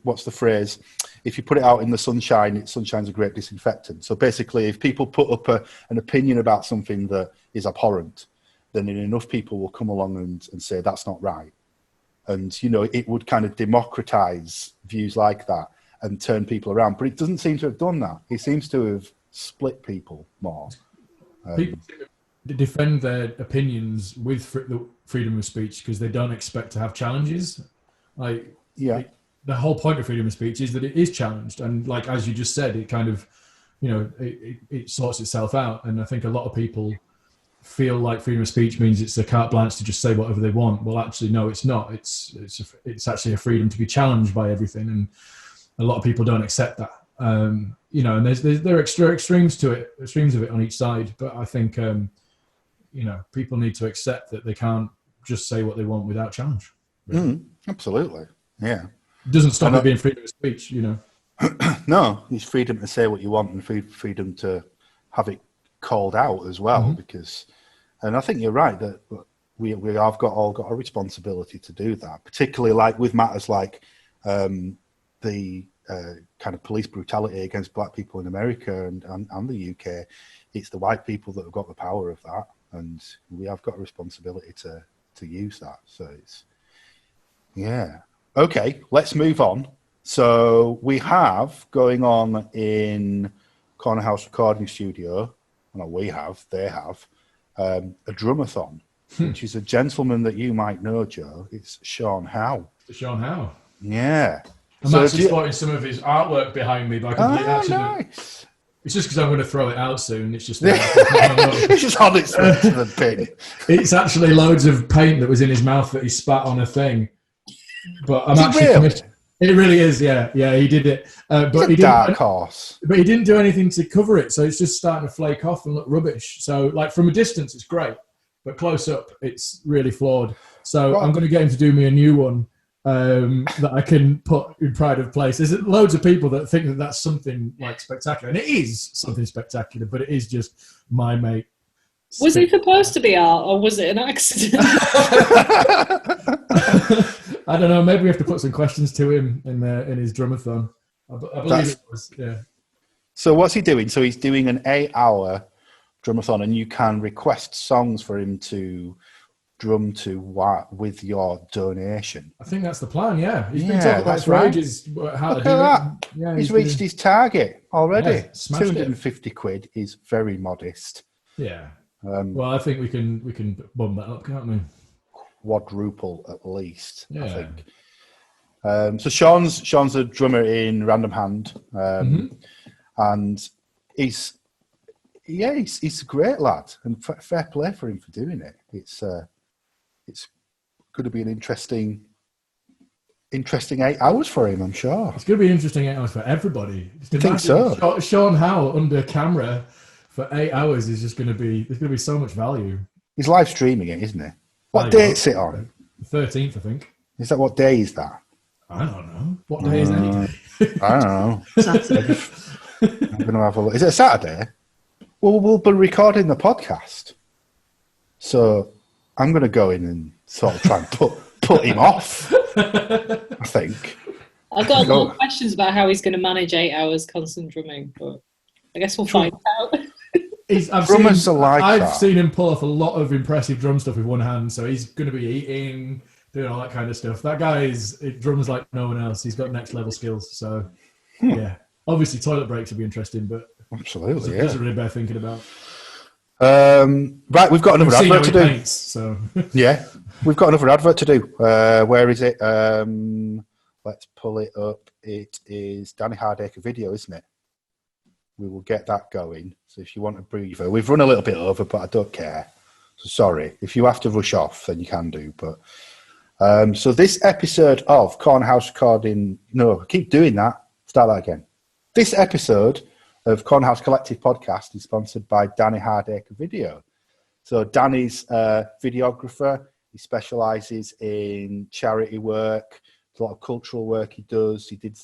what's the phrase? If you put it out in the sunshine, sunshine's a great disinfectant. So basically, if people put up an opinion about something that is abhorrent, then enough people will come along and say that's not right. And, you know, it would kind of democratize views like that and turn people around. But it doesn't seem to have done that. It seems to have split people more. People defend their opinions with the freedom of speech because they don't expect to have challenges. Like, yeah, the whole point of freedom of speech is that it is challenged, and like as you just said, it kind of, you know, it sorts itself out. And I think a lot of people feel like freedom of speech means it's a carte blanche to just say whatever they want. Well, actually, no, it's not. It's actually a freedom to be challenged by everything, and a lot of people don't accept that. You know, and there are extremes of it on each side. But I think you know, people need to accept that they can't just say what they want without challenge. Really. Absolutely, yeah. It doesn't stop it being freedom of speech, you know. No, it's freedom to say what you want and freedom to have it called out as well. Because, and I think you're right that we have all got a responsibility to do that, particularly like with matters like the kind of police brutality against black people in America and the UK. It's the white people that have got the power of that, and we have got a responsibility to use that. So it's, yeah. Okay, let's move on. So we have going on in Corner House Recording Studio, well, they have, a drumathon, which is a gentleman that you might know, Joe. It's Sean Howe. Sean Howe. Yeah. I'm actually spotting some of his artwork behind me by complete accident. Nice. It's just because I'm going to throw it out soon. It's just it's just on its way to the bin. It's actually loads of paint that was in his mouth that he spat on a thing. But I'm It really is, yeah. He did it, but he didn't. Dark horse. But he didn't do anything to cover it, so it's just starting to flake off and look rubbish. So, like from a distance, it's great, but close up, it's really flawed. So I'm going to get him to do me a new one that I can put in pride of place. There's loads of people that think that that's something like spectacular, and it is something spectacular, but it is just my mate. Was it supposed to be art, or was it an accident? I don't know. Maybe we have to put some questions to him in his drumathon. I believe it was. Yeah. So what's he doing? So he's doing an 8-hour drumathon, and you can request songs for him to drum to with your donation. I think that's the plan. Yeah, he's been talking about for ages how to do it. Yeah, he's reached his target already. Yeah, 250 quid is very modest. Yeah. Well, I think we can bump that up, can't we? Quadruple at least, yeah. I think. So Sean's a drummer in Random Hand, and he's a great lad, and fair play for him for doing it. It's going to be an interesting 8 hours for him, I'm sure. It's going to be an interesting 8 hours for everybody. I think so. Sean Howe under camera for 8 hours is just going to be. There's going to be so much value. He's live streaming it, isn't he? What date's it on? 13th, I think. Is that what day is that? I don't know. What day is any day? I don't know. Saturday. I'm going to have a look. Is it a Saturday? Well, we'll be recording the podcast. So I'm going to go in and sort of try and put him off, I think. I've got a lot of questions about how he's going to manage 8 hours constant drumming, but I guess we'll find out. I've seen him pull off a lot of impressive drum stuff with one hand, so he's going to be eating, doing all that kind of stuff. That guy drums like no one else. He's got next level skills. So, yeah. Obviously, toilet breaks would be interesting, but absolutely, there's a really bad thinking about. Right, we've got another advert to do. Paints, so. Yeah, we've got another advert to do. Where is it? Let's pull it up. It is Danny Hardaker video, isn't it? We will get that going. So if you want a breather, we've run a little bit over, but I don't care. So sorry. If you have to rush off, then you can do. But so this episode of Corner House Recording, no, keep doing that. Start that again. This episode of Corner House Collective Podcast is sponsored by Danny Hardaker Video. So Danny's a videographer. He specialises in charity work, a lot of cultural work he does. He did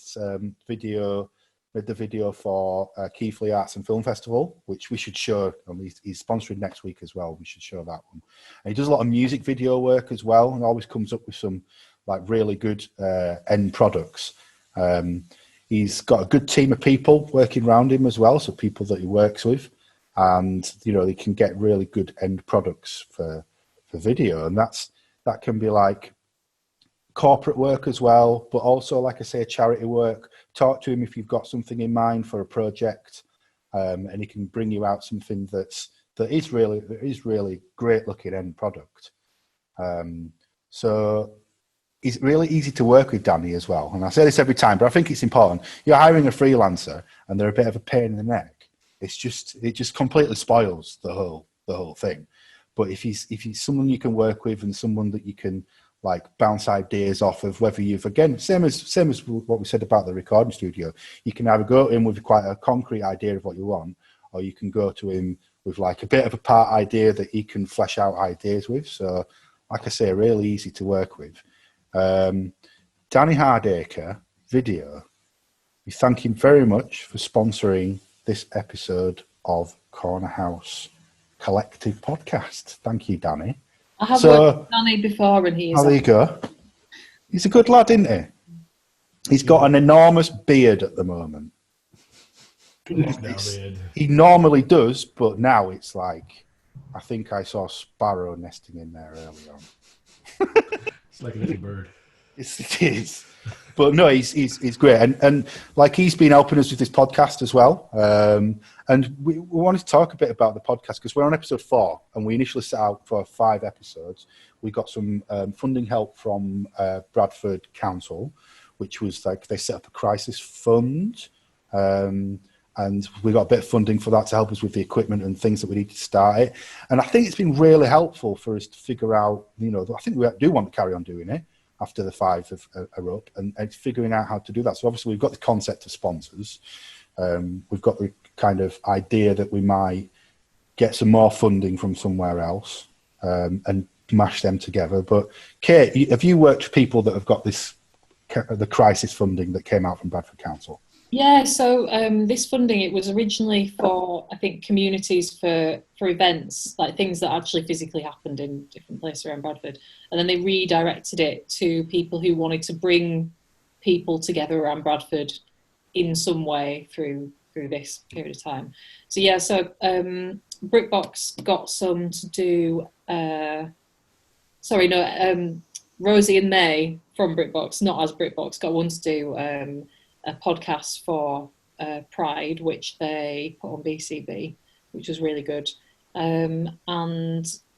the video for Keighley Arts and Film Festival, which we should show. He's sponsoring next week as well. We should show that one. And he does a lot of music video work as well, and always comes up with some like really good end products. He's got a good team of people working around him as well, so people that he works with, and they can get really good end products for video, and that can be like corporate work as well, but also, like I say, charity work. Talk to him if you've got something in mind for a project, and he can bring you out something that is really great looking end product. So it's really easy to work with Danny as well. And I say this every time, but I think it's important. You're hiring a freelancer and they're a bit of a pain in the neck. It just completely spoils the whole thing. But if he's someone you can work with and someone that you can like bounce ideas off of, whether you've, again, same as what we said about the recording studio, you can either go in with quite a concrete idea of what you want, or you can go to him with like a bit of a part idea that he can flesh out ideas with. So, like I say, really easy to work with. Danny Hardaker, Video, we thank him very much for sponsoring this episode of Corner House Collective Podcast. Thank you, Danny. I have worked with Danny before, and he is. Oh, there you go. He's a good lad, isn't he? He's got an enormous beard at the moment. He normally does, but now it's like, I think I saw a sparrow nesting in there early on. It's like a little bird. It is. But no, he's great. And like, he's been helping us with this podcast as well. And we wanted to talk a bit about the podcast because we're on episode 4 and we initially set out for 5 episodes. We got some funding help from Bradford Council, which was like, they set up a crisis fund. And we got a bit of funding for that to help us with the equipment and things that we need to start it. And I think it's been really helpful for us to figure out, I think we do want to carry on doing it after the 5 are up, and figuring out how to do that. So obviously we've got the concept of sponsors. We've got the kind of idea that we might get some more funding from somewhere else and mash them together. But Kate, have you worked with people that have got the crisis funding that came out from Bradford Council? Yeah, so this funding, it was originally for, I think, communities for events, like things that actually physically happened in different places around Bradford. And then they redirected it to people who wanted to bring people together around Bradford in some way through this period of time. So yeah, so BritBox got some to do, Rosie and May from BritBox, not as BritBox, got one to do a podcast for Pride, which they put on BCB, which was really good. And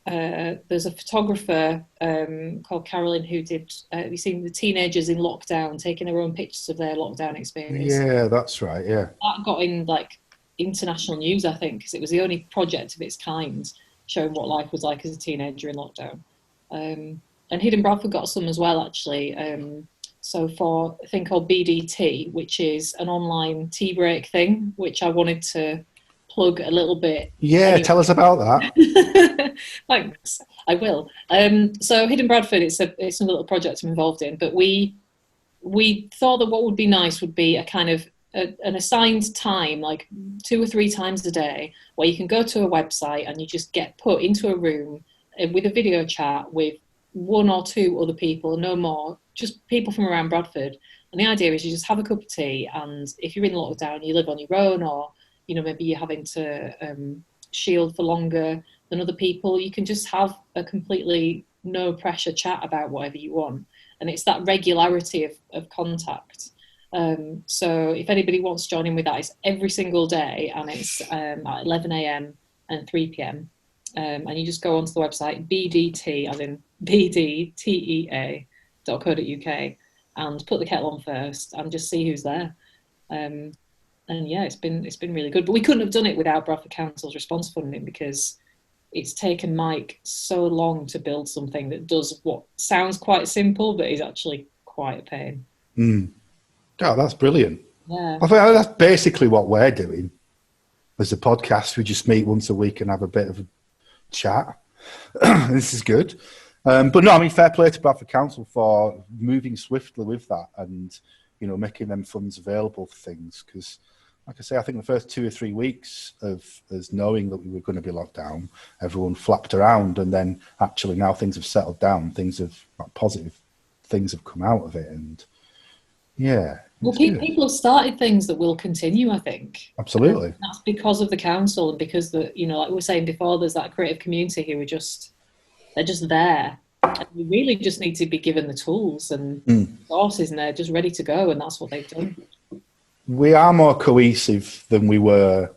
there's a photographer called Carolyn who did, have you seen the teenagers in lockdown taking their own pictures of their lockdown experience? Yeah, that's right, yeah. That got in like international news, I think, because it was the only project of its kind showing what life was like as a teenager in lockdown. And Hidden Bradford got some as well, actually. So for a thing called BDT, which is an online tea break thing, which I wanted to plug a little bit. Yeah, anyway. Tell us about that. Thanks, I will. So Hidden Bradford, it's a little project I'm involved in, but we thought that what would be nice would be a kind of an assigned time, like 2 or 3 times a day, where you can go to a website and you just get put into a room with a video chat with 1 or 2 other people, no more, just people from around Bradford. And the idea is you just have a cup of tea, and if you're in lockdown, you live on your own, or maybe you're having to shield for longer than other people, you can just have a completely no pressure chat about whatever you want. And it's that regularity of contact. So if anybody wants to join in with that, it's every single day, and it's at 11 a.m. and 3 p.m. And you just go onto the website, BDT, as in bdtea.co.uk, and put the kettle on first and just see who's there. And yeah, it's been really good. But we couldn't have done it without Bradford Council's response funding, because it's taken Mike so long to build something that does what sounds quite simple, but is actually quite a pain. Oh, that's brilliant. Yeah. I think that's basically what we're doing as a podcast. We just meet once a week and have a bit of a chat. This is good. But no, I mean, fair play to Bradford Council for moving swiftly with that and, making them funds available for things. Because, like I say, I think the first 2 or 3 weeks of us knowing that we were going to be locked down, everyone flapped around, and then actually now things have settled down. Positive things have come out of it, and yeah. Well, people have started things that will continue, I think. Absolutely. That's because of the council, and because like we were saying before, there's that creative community who they're just there. And we really just need to be given the tools and resources, and they're just ready to go, and that's what they've done. We are more cohesive than we were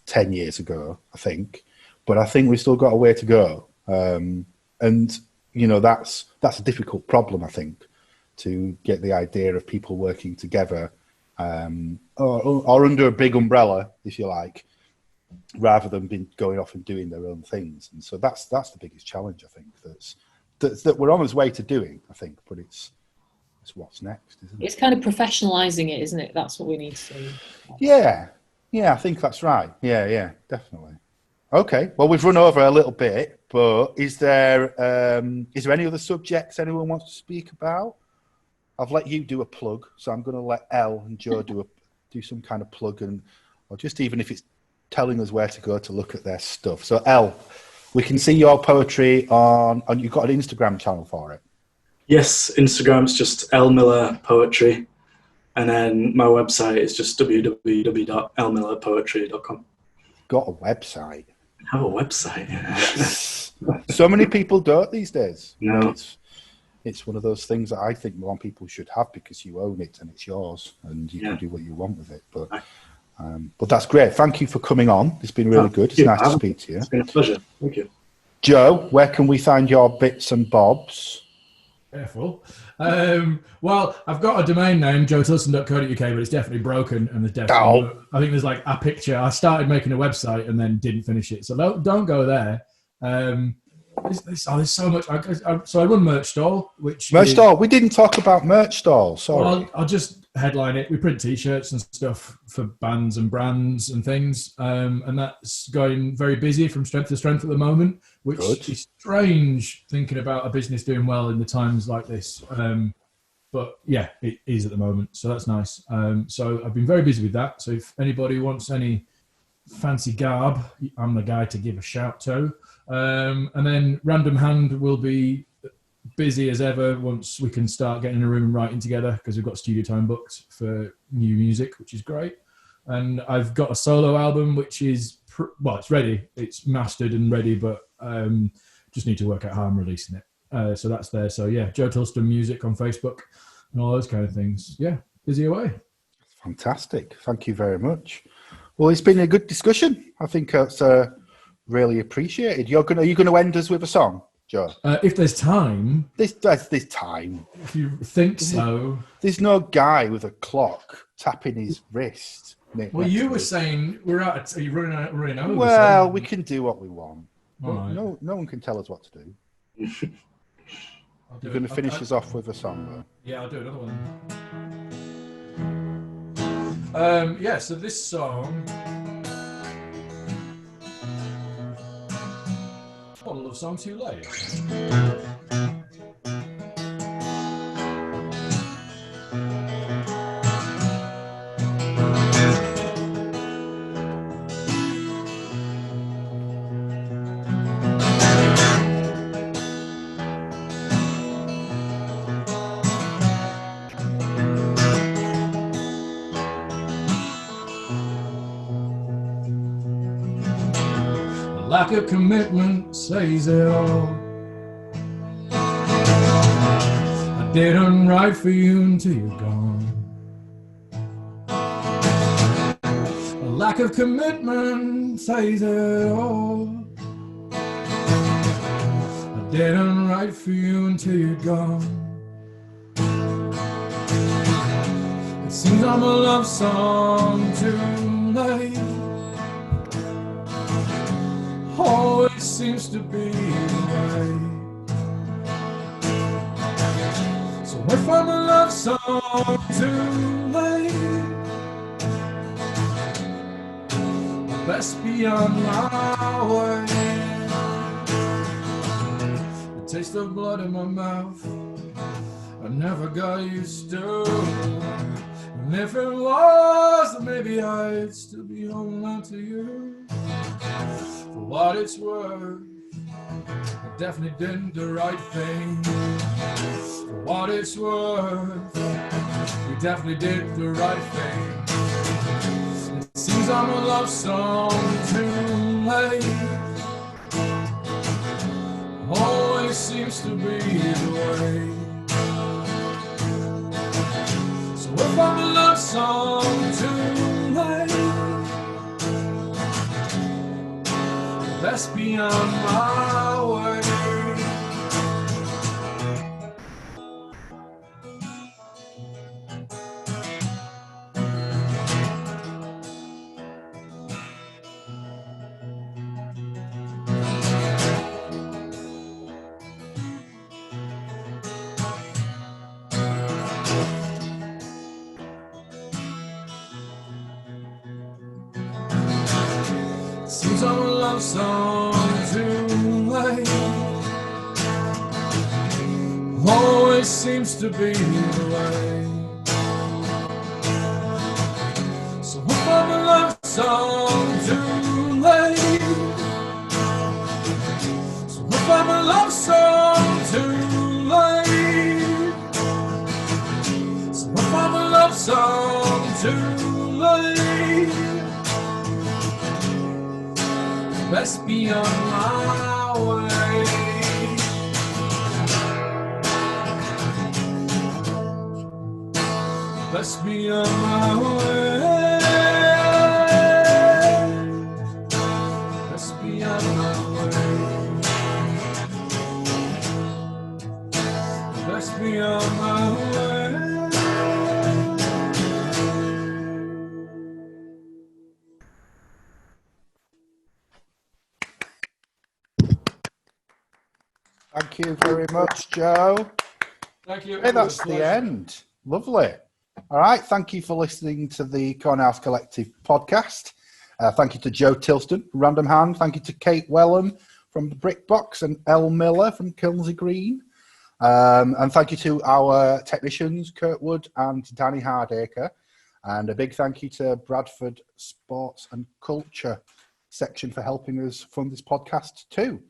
10 years ago, I think. But I think we've still got a way to go. And, that's a difficult problem, I think, to get the idea of people working together or under a big umbrella, if you like, rather than going off and doing their own things. And so that's the biggest challenge, I think, that we're on our way to doing, I think, but it's what's next, isn't it? It's kind of professionalizing it, isn't it? That's what we need to do. Yeah, I think that's right. Yeah, definitely. Okay, well, we've run over a little bit, but is there any other subjects anyone wants to speak about? I've let you do a plug, so I'm going to let Elle and Joe do some kind of plug, or just even if it's telling us where to go to look at their stuff. So Elle, we can see your poetry on you've got an Instagram channel for it. Yes, Instagram's just Elle Miller Poetry, and then my website is just www.lmillerpoetry.com. Got a website? I have a website. Yes. So many people don't these days. No. It's one of those things that I think more people should have because you own it and it's yours and you can do what you want with it. But that's great. Thank you for coming on. It's been really good. It's nice to speak to you. It's been a pleasure. Thank you. Joe, where can we find your bits and bobs? Careful. Well, I've got a domain name, joetilson.co.uk, but it's definitely broken, and there's definitely I think there's like a picture. I started making a website and then didn't finish it, so don't go there. There's so much. So I run merch stall, stall. We didn't talk about merch stall. Sorry. Well, I'll just headline it. We print T-shirts and stuff for bands and brands and things, and that's going very busy from strength to strength at the moment, which is strange thinking about a business doing well in the times like this. But yeah, it is at the moment, so that's nice. So I've been very busy with that. So if anybody wants any fancy garb, I'm the guy to give a shout to. And then Random Hand will be busy as ever once we can start getting in a room and writing together, because we've got studio time booked for new music, which is great. And I've got a solo album which is it's ready, it's mastered and ready, but just need to work out how I'm releasing it. So that's there. So yeah, Joe Tilston Music on Facebook and all those kind of things. Yeah, busy away. Fantastic. Thank you very much. Well, it's been a good discussion. I think that's really appreciated. Are you going to end us with a song, Joe? If there's time. There's time. If you think so. There's no guy with a clock tapping his wrist. Well, you were saying we're out. Are you running over? Well, we can do what we want. Right. No one can tell us what to do. You're going to finish us off with a song, though. Yeah, I'll do another one. So this song. What a love song too late. Lack of commitment says it all. I didn't write for you until you're gone. A lack of commitment says it all. I didn't write for you until you're gone. It seems I'm a love song too late. Always seems to be the way. So if I'm a love song too late, I best be on my way. The taste of blood in my mouth I never got used to. And if it was, then maybe I'd still be holding on to you. For what it's worth, I definitely did the right thing. For what it's worth, we definitely did the right thing. It seems I'm a love song too late. Always seems to be the way. So if I'm a love song too late, best be on my way. Seems I'm a love song too late. Always seems to be the way. So if I'm a love song too late, so if I'm a love song too late, so if I'm a love song too late, best be on my way. Best be on my way. Best be on my way. Best be on my way. Thank you very much, Joe. Thank you. Hey, that's the end. Lovely. All right. Thank you for listening to the Cornhouse Collective podcast. Thank you to Joe Tilston, Random Hand. Thank you to Kate Wellham from the Brick Box and Elle Miller from Kilnsey Green. And thank you to our technicians, Kurt Wood and Danny Hardaker. And a big thank you to Bradford Sports and Culture section for helping us fund this podcast too.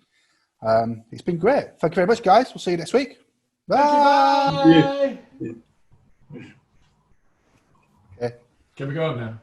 It's been great. Thank you very much, guys. We'll see you next week. Bye. Bye. Okay. Can we go on now?